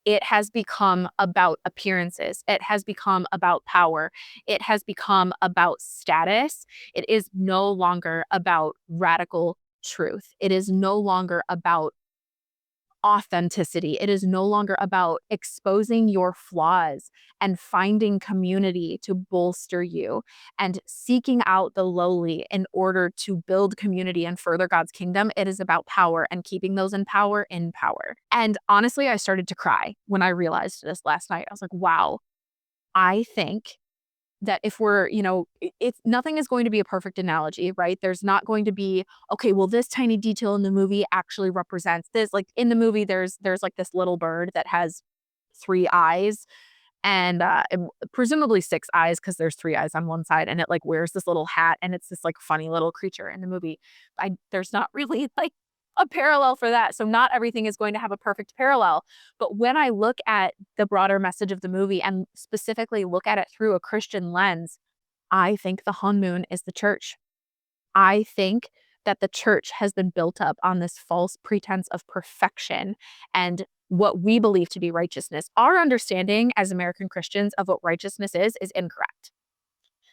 It has become about appearances. It has become about power. It has become about status. It is no longer about radical truth. It is no longer about authenticity. It is no longer about exposing your flaws and finding community to bolster you and seeking out the lowly in order to build community and further God's kingdom. It is about power and keeping those in power in power. And honestly, I started to cry when I realized this last night. I was like, wow, I think that if we're, it's nothing is going to be a perfect analogy, right? There's not going to be, okay, well, this tiny detail in the movie actually represents this. Like in the movie, there's like this little bird that has 3 eyes and presumably 6 eyes because there's 3 eyes on one side, and it like wears this little hat, and it's this like funny little creature in the movie. There's not really like a parallel for that. So not everything is going to have a perfect parallel. But when I look at the broader message of the movie and specifically look at it through a Christian lens, I think the Hun Moon is the church. I think that the church has been built up on this false pretense of perfection and what we believe to be righteousness. Our understanding as American Christians of what righteousness is incorrect.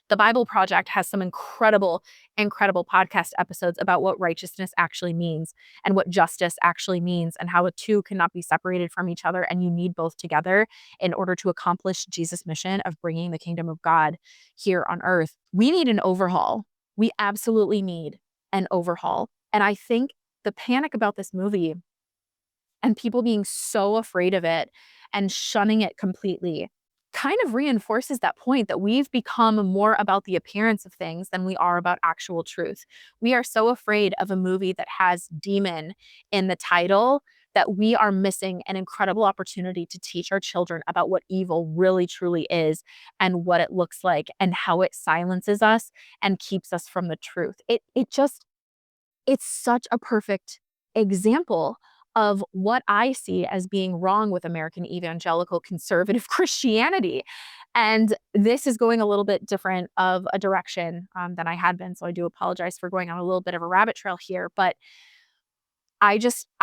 The Bible Project has some incredible podcast episodes about what righteousness actually means and what justice actually means and how the two cannot be separated from each other, and you need both together in order to accomplish Jesus' mission of bringing the kingdom of God here on earth. We need an overhaul. We absolutely need an overhaul. And I think the panic about this movie and people being so afraid of it and shunning it completely kind of reinforces that point that we've become more about the appearance of things than we are about actual truth. We are so afraid of a movie that has demon in the title that we are missing an incredible opportunity to teach our children about what evil really truly is and what it looks like and how it silences us and keeps us from the truth. It's such a perfect example of what I see as being wrong with American evangelical conservative Christianity. And this is going a little bit different of a direction than I had been. So I do apologize for going on a little bit of a rabbit trail here. But because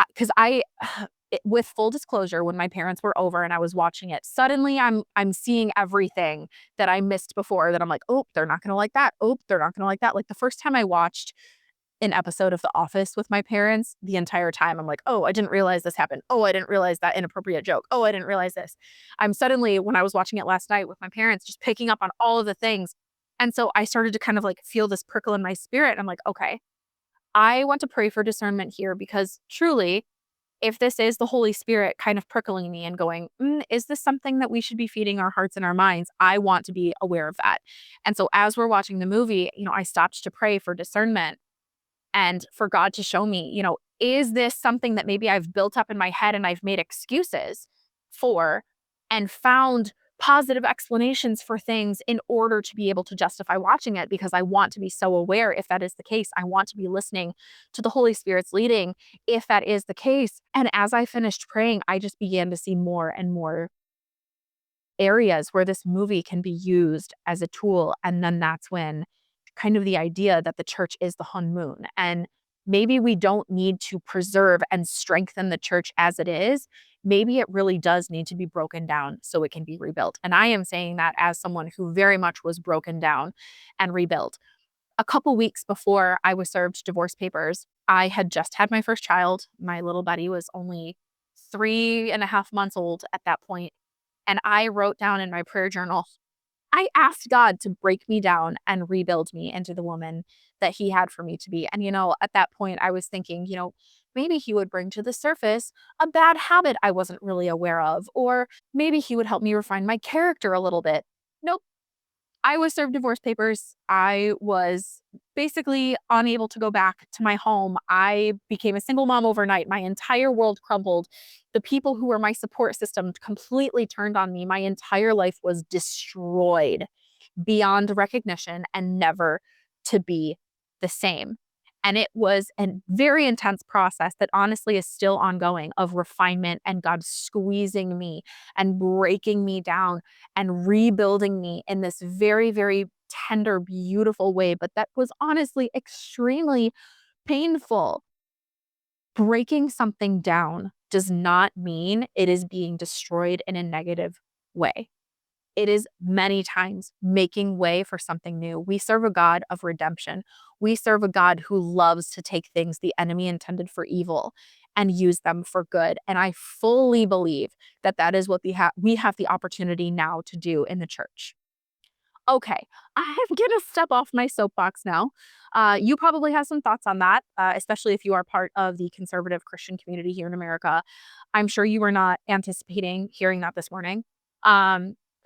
with full disclosure, when my parents were over and I was watching it, suddenly I'm seeing everything that I missed before that I'm like, oh, they're not going to like that. Oh, they're not going to like that. Like the first time I watched an episode of The Office with my parents, the entire time I'm like, "Oh, I didn't realize this happened. Oh, I didn't realize that inappropriate joke. Oh, I didn't realize this." I'm suddenly, when I was watching it last night with my parents, just picking up on all of the things. And so I started to kind of like feel this prickle in my spirit. I'm like, "Okay, I want to pray for discernment here because truly, if this is the Holy Spirit kind of prickling me and going, is this something that we should be feeding our hearts and our minds? I want to be aware of that." And so as we're watching the movie, I stopped to pray for discernment and for God to show me, is this something that maybe I've built up in my head and I've made excuses for and found positive explanations for things in order to be able to justify watching it because I want to be so aware if that is the case. I want to be listening to the Holy Spirit's leading if that is the case. And as I finished praying, I just began to see more and more areas where this movie can be used as a tool. And then that's when kind of the idea that the church is the honeymoon. And maybe we don't need to preserve and strengthen the church as it is. Maybe it really does need to be broken down so it can be rebuilt. And I am saying that as someone who very much was broken down and rebuilt. A couple weeks before I was served divorce papers, I had just had my first child. My little buddy was only 3.5 months old at that point. And I wrote down in my prayer journal, I asked God to break me down and rebuild me into the woman that He had for me to be. And, at that point, I was thinking, maybe He would bring to the surface a bad habit I wasn't really aware of, or maybe He would help me refine my character a little bit. Nope. I was served divorce papers. I was basically unable to go back to my home. I became a single mom overnight. My entire world crumbled. The people who were my support system completely turned on me. My entire life was destroyed beyond recognition and never to be the same. And it was a very intense process that honestly is still ongoing of refinement and God squeezing me and breaking me down and rebuilding me in this very, very tender, beautiful way. But that was honestly extremely painful. Breaking something down does not mean it is being destroyed in a negative way. It is many times making way for something new. We serve a God of redemption. We serve a God who loves to take things the enemy intended for evil and use them for good. And I fully believe that that is what we have the opportunity now to do in the church. Okay, I'm gonna step off my soapbox now. You probably have some thoughts on that, especially if you are part of the conservative Christian community here in America. I'm sure you were not anticipating hearing that this morning.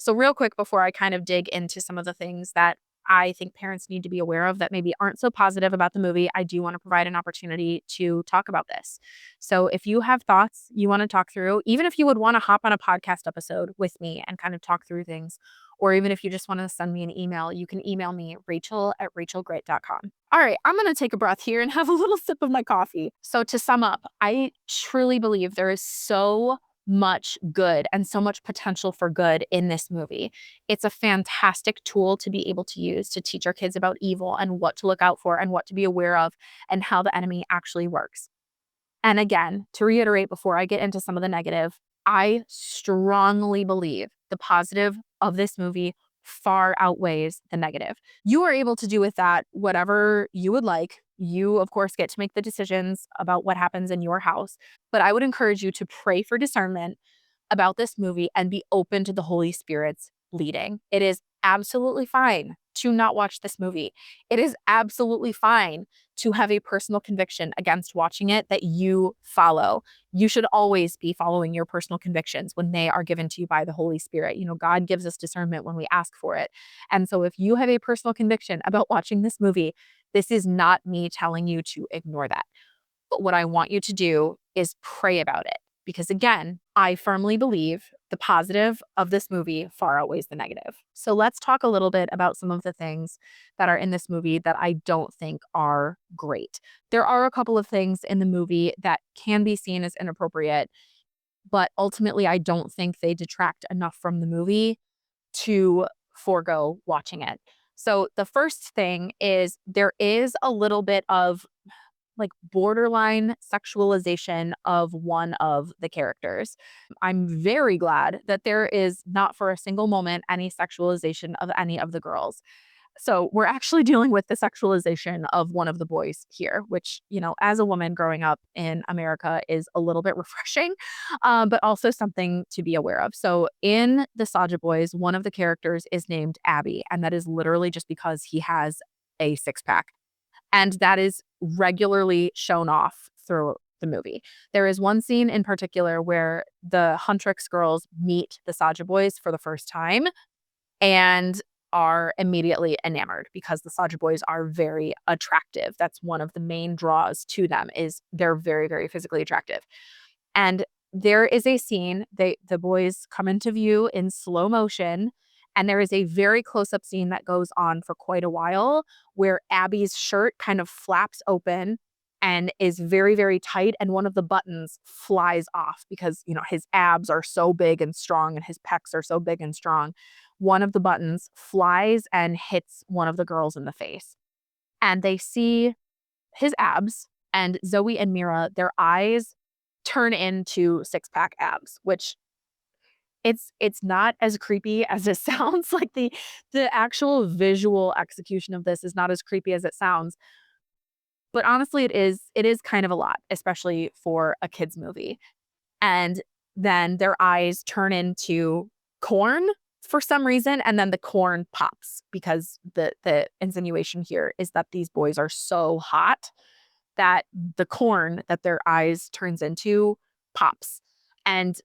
So real quick before I kind of dig into some of the things that I think parents need to be aware of that maybe aren't so positive about the movie, I do want to provide an opportunity to talk about this. So if you have thoughts you want to talk through, even if you would want to hop on a podcast episode with me and kind of talk through things, or even if you just want to send me an email, you can email me, rachel@rachelgrit.com. All right, I'm going to take a breath here and have a little sip of my coffee. So to sum up, I truly believe there is so much good and so much potential for good in this movie. It's a fantastic tool to be able to use to teach our kids about evil and what to look out for and what to be aware of and how the enemy actually works. And again, to reiterate before I get into some of the negative, I strongly believe the positive of this movie far outweighs the negative. You are able to do with that whatever you would like. You, of course, get to make the decisions about what happens in your house. But I would encourage you to pray for discernment about this movie and be open to the Holy Spirit's leading. It is absolutely fine to not watch this movie. It is absolutely fine to have a personal conviction against watching it that you follow. You should always be following your personal convictions when they are given to you by the Holy Spirit. God gives us discernment when we ask for it. And so if you have a personal conviction about watching this movie, this is not me telling you to ignore that. But what I want you to do is pray about it. Because again, I firmly believe the positive of this movie far outweighs the negative. So let's talk a little bit about some of the things that are in this movie that I don't think are great. There are a couple of things in the movie that can be seen as inappropriate, but ultimately I don't think they detract enough from the movie to forego watching it. So the first thing is there is a little bit of like borderline sexualization of one of the characters. I'm very glad that there is not for a single moment any sexualization of any of the girls. So we're actually dealing with the sexualization of one of the boys here, which, as a woman growing up in America is a little bit refreshing, but also something to be aware of. So in the Saja Boys, one of the characters is named Abby, and that is literally just because he has a six pack. And that is regularly shown off through the movie. There is one scene in particular where the Huntrix girls meet the Saja boys for the first time and are immediately enamored because the Saja boys are very attractive. That's one of the main draws to them is they're very, very physically attractive. And there is a scene, the boys come into view in slow motion, and there is a very close-up scene that goes on for quite a while where Abby's shirt kind of flaps open and is very, very tight, and one of the buttons flies off because, his abs are so big and strong and his pecs are so big and strong. One of the buttons flies and hits one of the girls in the face. And they see his abs, and Zoe and Mira, their eyes turn into six-pack abs, which it's not as creepy as it sounds. Like the actual visual execution of this is not as creepy as it sounds. But honestly, it is kind of a lot, especially for a kids movie. And then their eyes turn into corn for some reason, and then the corn pops because the insinuation here is that these boys are so hot that the corn that their eyes turns into pops. And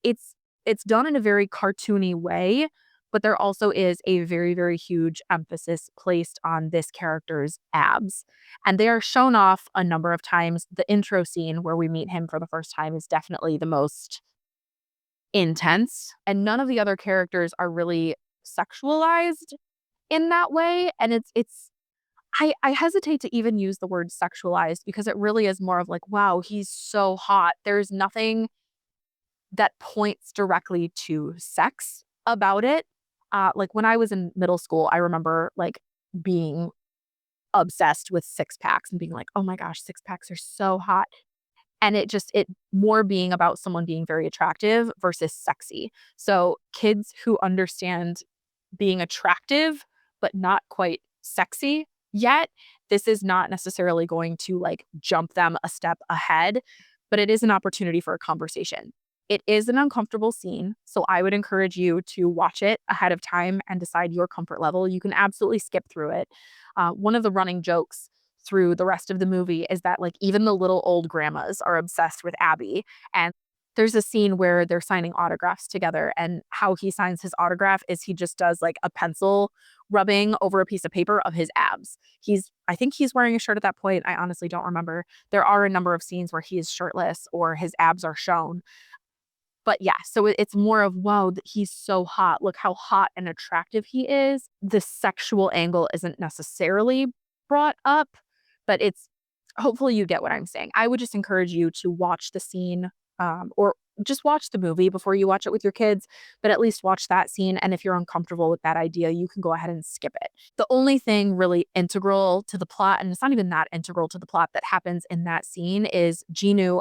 it's it's done in a very cartoony way, but there also is a very, very huge emphasis placed on this character's abs. And they are shown off a number of times. The intro scene where we meet him for the first time is definitely the most intense, and none of the other characters are really sexualized in that way. And I hesitate to even use the word sexualized because it really is more of like, wow, he's so hot. There's nothing that points directly to sex about it. Like when I was in middle school, I remember like being obsessed with six packs and being like, oh my gosh, six packs are so hot. And it more being about someone being very attractive versus sexy. So kids who understand being attractive, but not quite sexy yet, this is not necessarily going to like jump them a step ahead, but it is an opportunity for a conversation. It is an uncomfortable scene, so I would encourage you to watch it ahead of time and decide your comfort level. You can absolutely skip through it. One of the running jokes through the rest of the movie is that like even the little old grandmas are obsessed with Abby. And there's a scene where they're signing autographs together, and how he signs his autograph is he just does like a pencil rubbing over a piece of paper of his abs. I think he's wearing a shirt at that point. I honestly don't remember. There are a number of scenes where he is shirtless or his abs are shown. But yeah, so it's more of, wow, he's so hot. Look how hot and attractive he is. The sexual angle isn't necessarily brought up, but it's hopefully you get what I'm saying. I would just encourage you to watch the scene, or just watch the movie before you watch it with your kids, but at least watch that scene. And if you're uncomfortable with that idea, you can go ahead and skip it. The only thing really integral to the plot, and it's not even that integral to the plot, that happens in that scene is Genu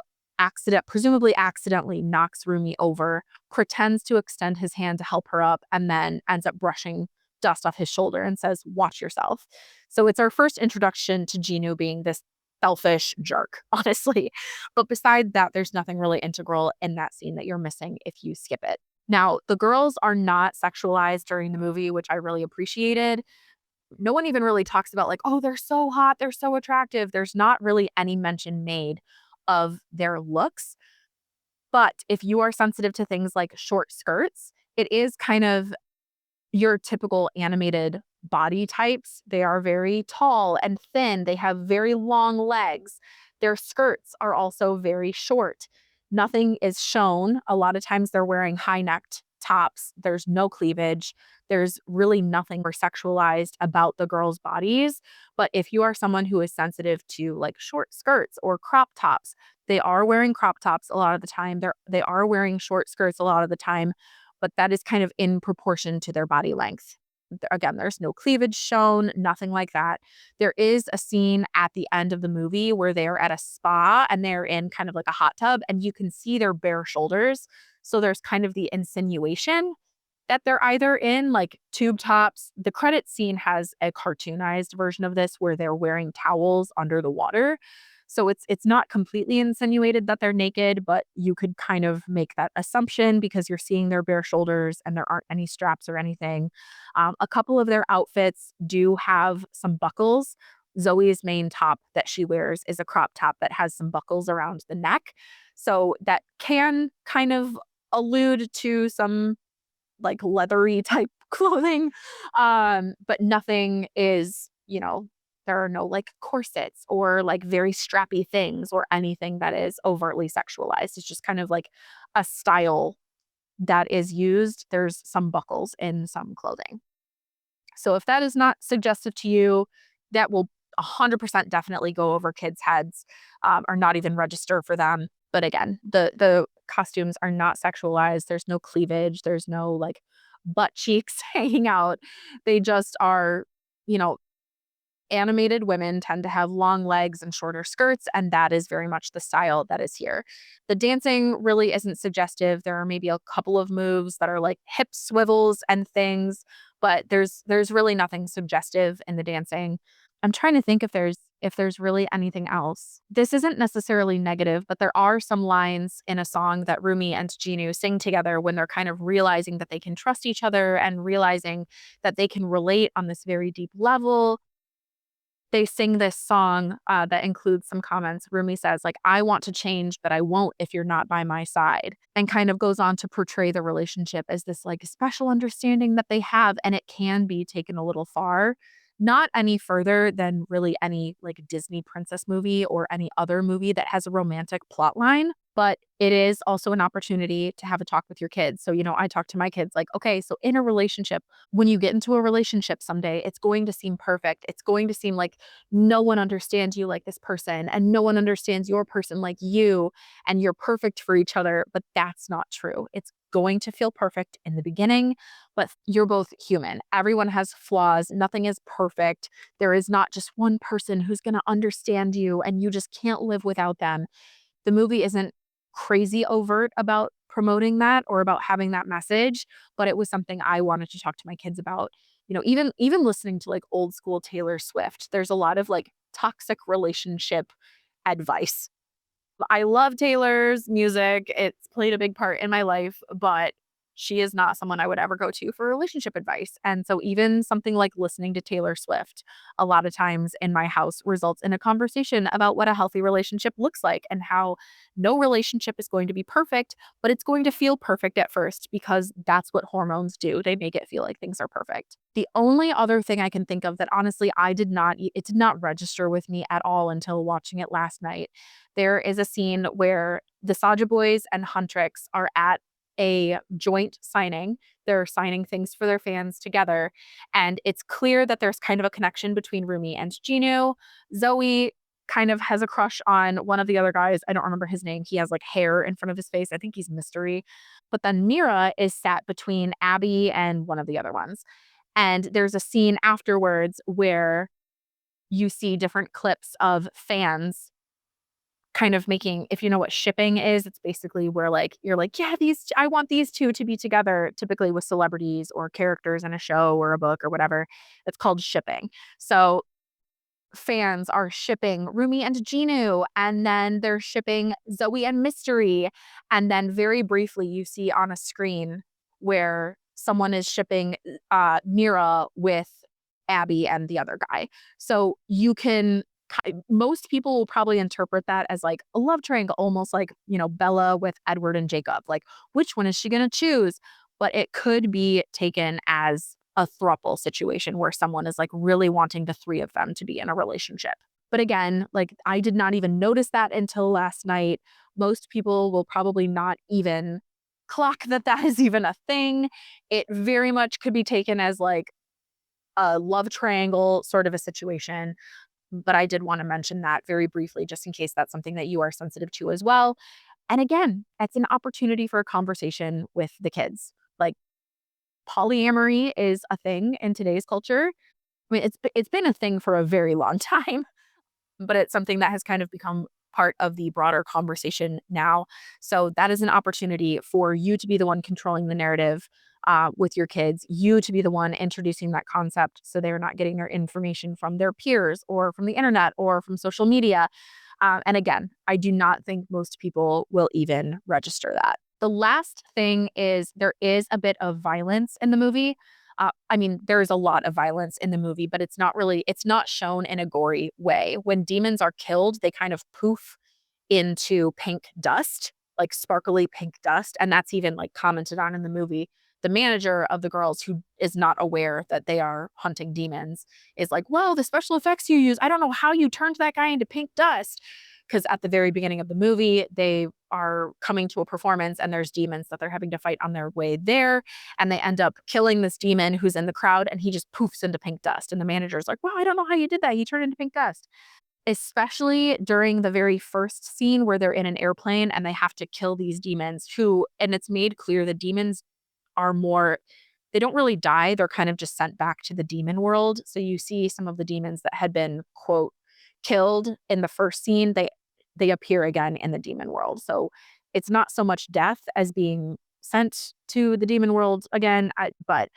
presumably accidentally knocks Rumi over, pretends to extend his hand to help her up, and then ends up brushing dust off his shoulder and says, "Watch yourself." So it's our first introduction to Genu being this selfish jerk, honestly. But beside that, there's nothing really integral in that scene that you're missing if you skip it. Now, the girls are not sexualized during the movie, which I really appreciated. No one even really talks about like, "Oh, they're so hot, they're so attractive." There's not really any mention made of their looks, but if you are sensitive to things like short skirts, it is kind of your typical animated body types. They are very tall and thin. They have very long legs. Their skirts are also very short. Nothing is shown. A lot of times they're wearing high necked tops. There's no cleavage. There's really nothing or sexualized about the girls' bodies. But if you are someone who is sensitive to like short skirts or crop tops, they are wearing crop tops a lot of the time. They are wearing short skirts a lot of the time, but that is kind of in proportion to their body length. Again, there's no cleavage shown, nothing like that. There is a scene at the end of the movie where they're at a spa and they're in kind of like a hot tub and you can see their bare shoulders. So there's kind of the insinuation that they're either in like tube tops. The credit scene has a cartoonized version of this where they're wearing towels under the water. So it's not completely insinuated that they're naked, but you could kind of make that assumption because you're seeing their bare shoulders and there aren't any straps or anything. A couple of their outfits do have some buckles. Zoe's main top that she wears is a crop top that has some buckles around the neck. So that can kind of allude to some like leathery type clothing. But nothing is, there are no like corsets or like very strappy things or anything that is overtly sexualized. It's just kind of like a style that is used. There's some buckles in some clothing. So if that is not suggestive to you, that will 100% definitely go over kids' heads, or not even register for them. But again, the costumes are not sexualized. There's no cleavage. There's no like butt cheeks hanging out. They just are, you know, animated women tend to have long legs and shorter skirts, and that is very much the style that is here. The dancing really isn't suggestive. There are maybe a couple of moves that are like hip swivels and things, but there's really nothing suggestive in the dancing. I'm trying to think if there's really anything else. This isn't necessarily negative, but there are some lines in a song that Rumi and Jinu sing together when they're kind of realizing that they can trust each other and realizing that they can relate on this very deep level. They sing this song, that includes some comments. Rumi says, like, "I want to change, but I won't if you're not by my side," and kind of goes on to portray the relationship as this, like, special understanding that they have, and it can be taken a little far. Not any further than really any, like, Disney princess movie or any other movie that has a romantic plot line, but it is also an opportunity to have a talk with your kids. So, I talk to my kids like, "Okay, so in a relationship, when you get into a relationship someday, it's going to seem perfect. It's going to seem like no one understands you like this person and no one understands your person like you and you're perfect for each other, but that's not true. It's going to feel perfect in the beginning, but you're both human. Everyone has flaws. Nothing is perfect. There is not just one person who's going to understand you and you just can't live without them." The movie isn't crazy overt about promoting that or about having that message, but it was something I wanted to talk to my kids about. Even listening to like old school Taylor Swift, there's a lot of like toxic relationship advice. I love Taylor's music. It's played a big part in my life, but she is not someone I would ever go to for relationship advice. And so even something like listening to Taylor Swift a lot of times in my house results in a conversation about what a healthy relationship looks like and how no relationship is going to be perfect, but it's going to feel perfect at first because that's what hormones do. They make it feel like things are perfect. The only other thing I can think of that honestly it did not register with me at all until watching it last night. There is a scene where the Saja Boys and Huntrix are at a joint signing. They're signing things for their fans together. And it's clear that there's kind of a connection between Rumi and Ginu. Zoe kind of has a crush on one of the other guys. I don't remember his name. He has like hair in front of his face. I think he's Mystery. But then Mira is sat between Abby and one of the other ones. And there's a scene afterwards where you see different clips of fans kind of making, if you know what shipping is, it's basically where like you're like, yeah, I want these two to be together, typically with celebrities or characters in a show or a book or whatever. It's called shipping. So fans are shipping Rumi and Ginu, and then they're shipping Zoe and Mystery. And then very briefly you see on a screen where someone is shipping Mira with Abby and the other guy. So you can most people will probably interpret that as like a love triangle, almost like, Bella with Edward and Jacob. Like, which one is she going to choose? But it could be taken as a throuple situation where someone is like really wanting the three of them to be in a relationship. But again, like I did not even notice that until last night. Most people will probably not even clock that that is even a thing. It very much could be taken as like a love triangle sort of a situation. But I did want to mention that very briefly, just in case that's something that you are sensitive to as well. And again, it's an opportunity for a conversation with the kids. Like polyamory is a thing in today's culture. I mean, it's been a thing for a very long time, but it's something that has kind of become part of the broader conversation now. So that is an opportunity for you to be the one controlling the narrative with your kids, you to be the one introducing that concept so they're not getting their information from their peers or from the internet or from social media. And again, I do not think most people will even register that. The last thing is there is a bit of violence in the movie. I mean, there's a lot of violence in the movie, but it's not shown in a gory way. When demons are killed, they kind of poof into pink dust, like sparkly pink dust. And that's even like commented on in the movie. The manager of the girls, who is not aware that they are hunting demons, is like, well, the special effects you use, I don't know how you turned that guy into pink dust. Because at the very beginning of the movie, they are coming to a performance and there's demons that they're having to fight on their way there. And they end up killing this demon who's in the crowd and he just poofs into pink dust. And the manager's like, wow, I don't know how you did that. He turned into pink dust. Especially during the very first scene where they're in an airplane and they have to kill these demons and it's made clear the demons are more, they don't really die. They're kind of just sent back to the demon world. So you see some of the demons that had been, quote, killed in the first scene, they appear again in the demon world. So it's not so much death as being sent to the demon world again, but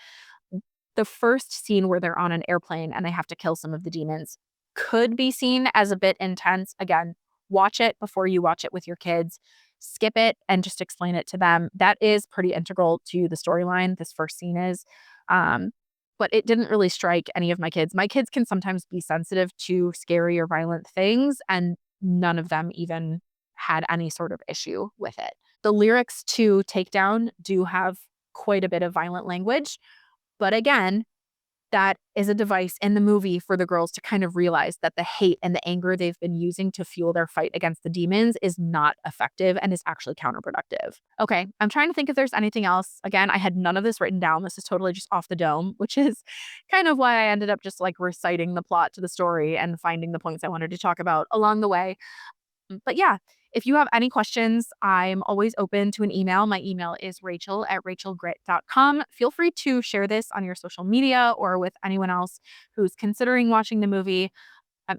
the first scene where they're on an airplane and they have to kill some of the demons could be seen as a bit intense. Again, watch it before you watch it with your kids. Skip it and just explain it to them. That is pretty integral to the storyline. This first scene is. But it didn't really strike any of my kids. My kids can sometimes be sensitive to scary or violent things, and none of them even had any sort of issue with it. The lyrics to Takedown do have quite a bit of violent language. But again, that is a device in the movie for the girls to kind of realize that the hate and the anger they've been using to fuel their fight against the demons is not effective and is actually counterproductive. Okay, I'm trying to think if there's anything else. Again, I had none of this written down. This is totally just off the dome, which is kind of why I ended up just like reciting the plot to the story and finding the points I wanted to talk about along the way. But yeah, if you have any questions, I'm always open to an email. My email is rachel@rachelgrit.com. Feel free to share this on your social media or with anyone else who's considering watching the movie.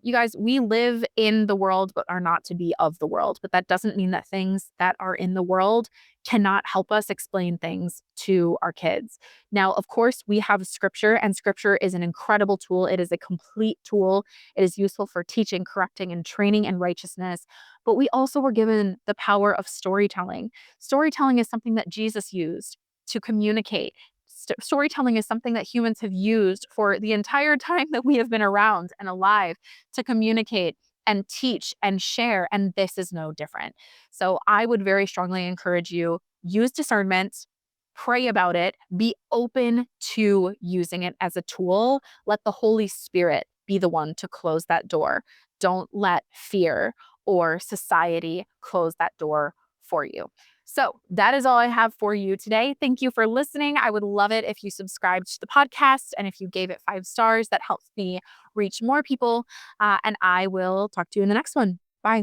You guys, we live in the world, but are not to be of the world. But that doesn't mean that things that are in the world cannot help us explain things to our kids. Now, of course, we have scripture, and scripture is an incredible tool. It is a complete tool. It is useful for teaching, correcting, and training in righteousness. But we also were given the power of storytelling. Storytelling is something that Jesus used to communicate. Storytelling is something that humans have used for the entire time that we have been around and alive to communicate and teach and share. And this is no different. So I would very strongly encourage you, use discernment, pray about it, be open to using it as a tool. Let the Holy Spirit be the one to close that door. Don't let fear or society close that door for you. So that is all I have for you today. Thank you for listening. I would love it if you subscribed to the podcast and if you gave it 5 stars. That helps me reach more people. And I will talk to you in the next one. Bye.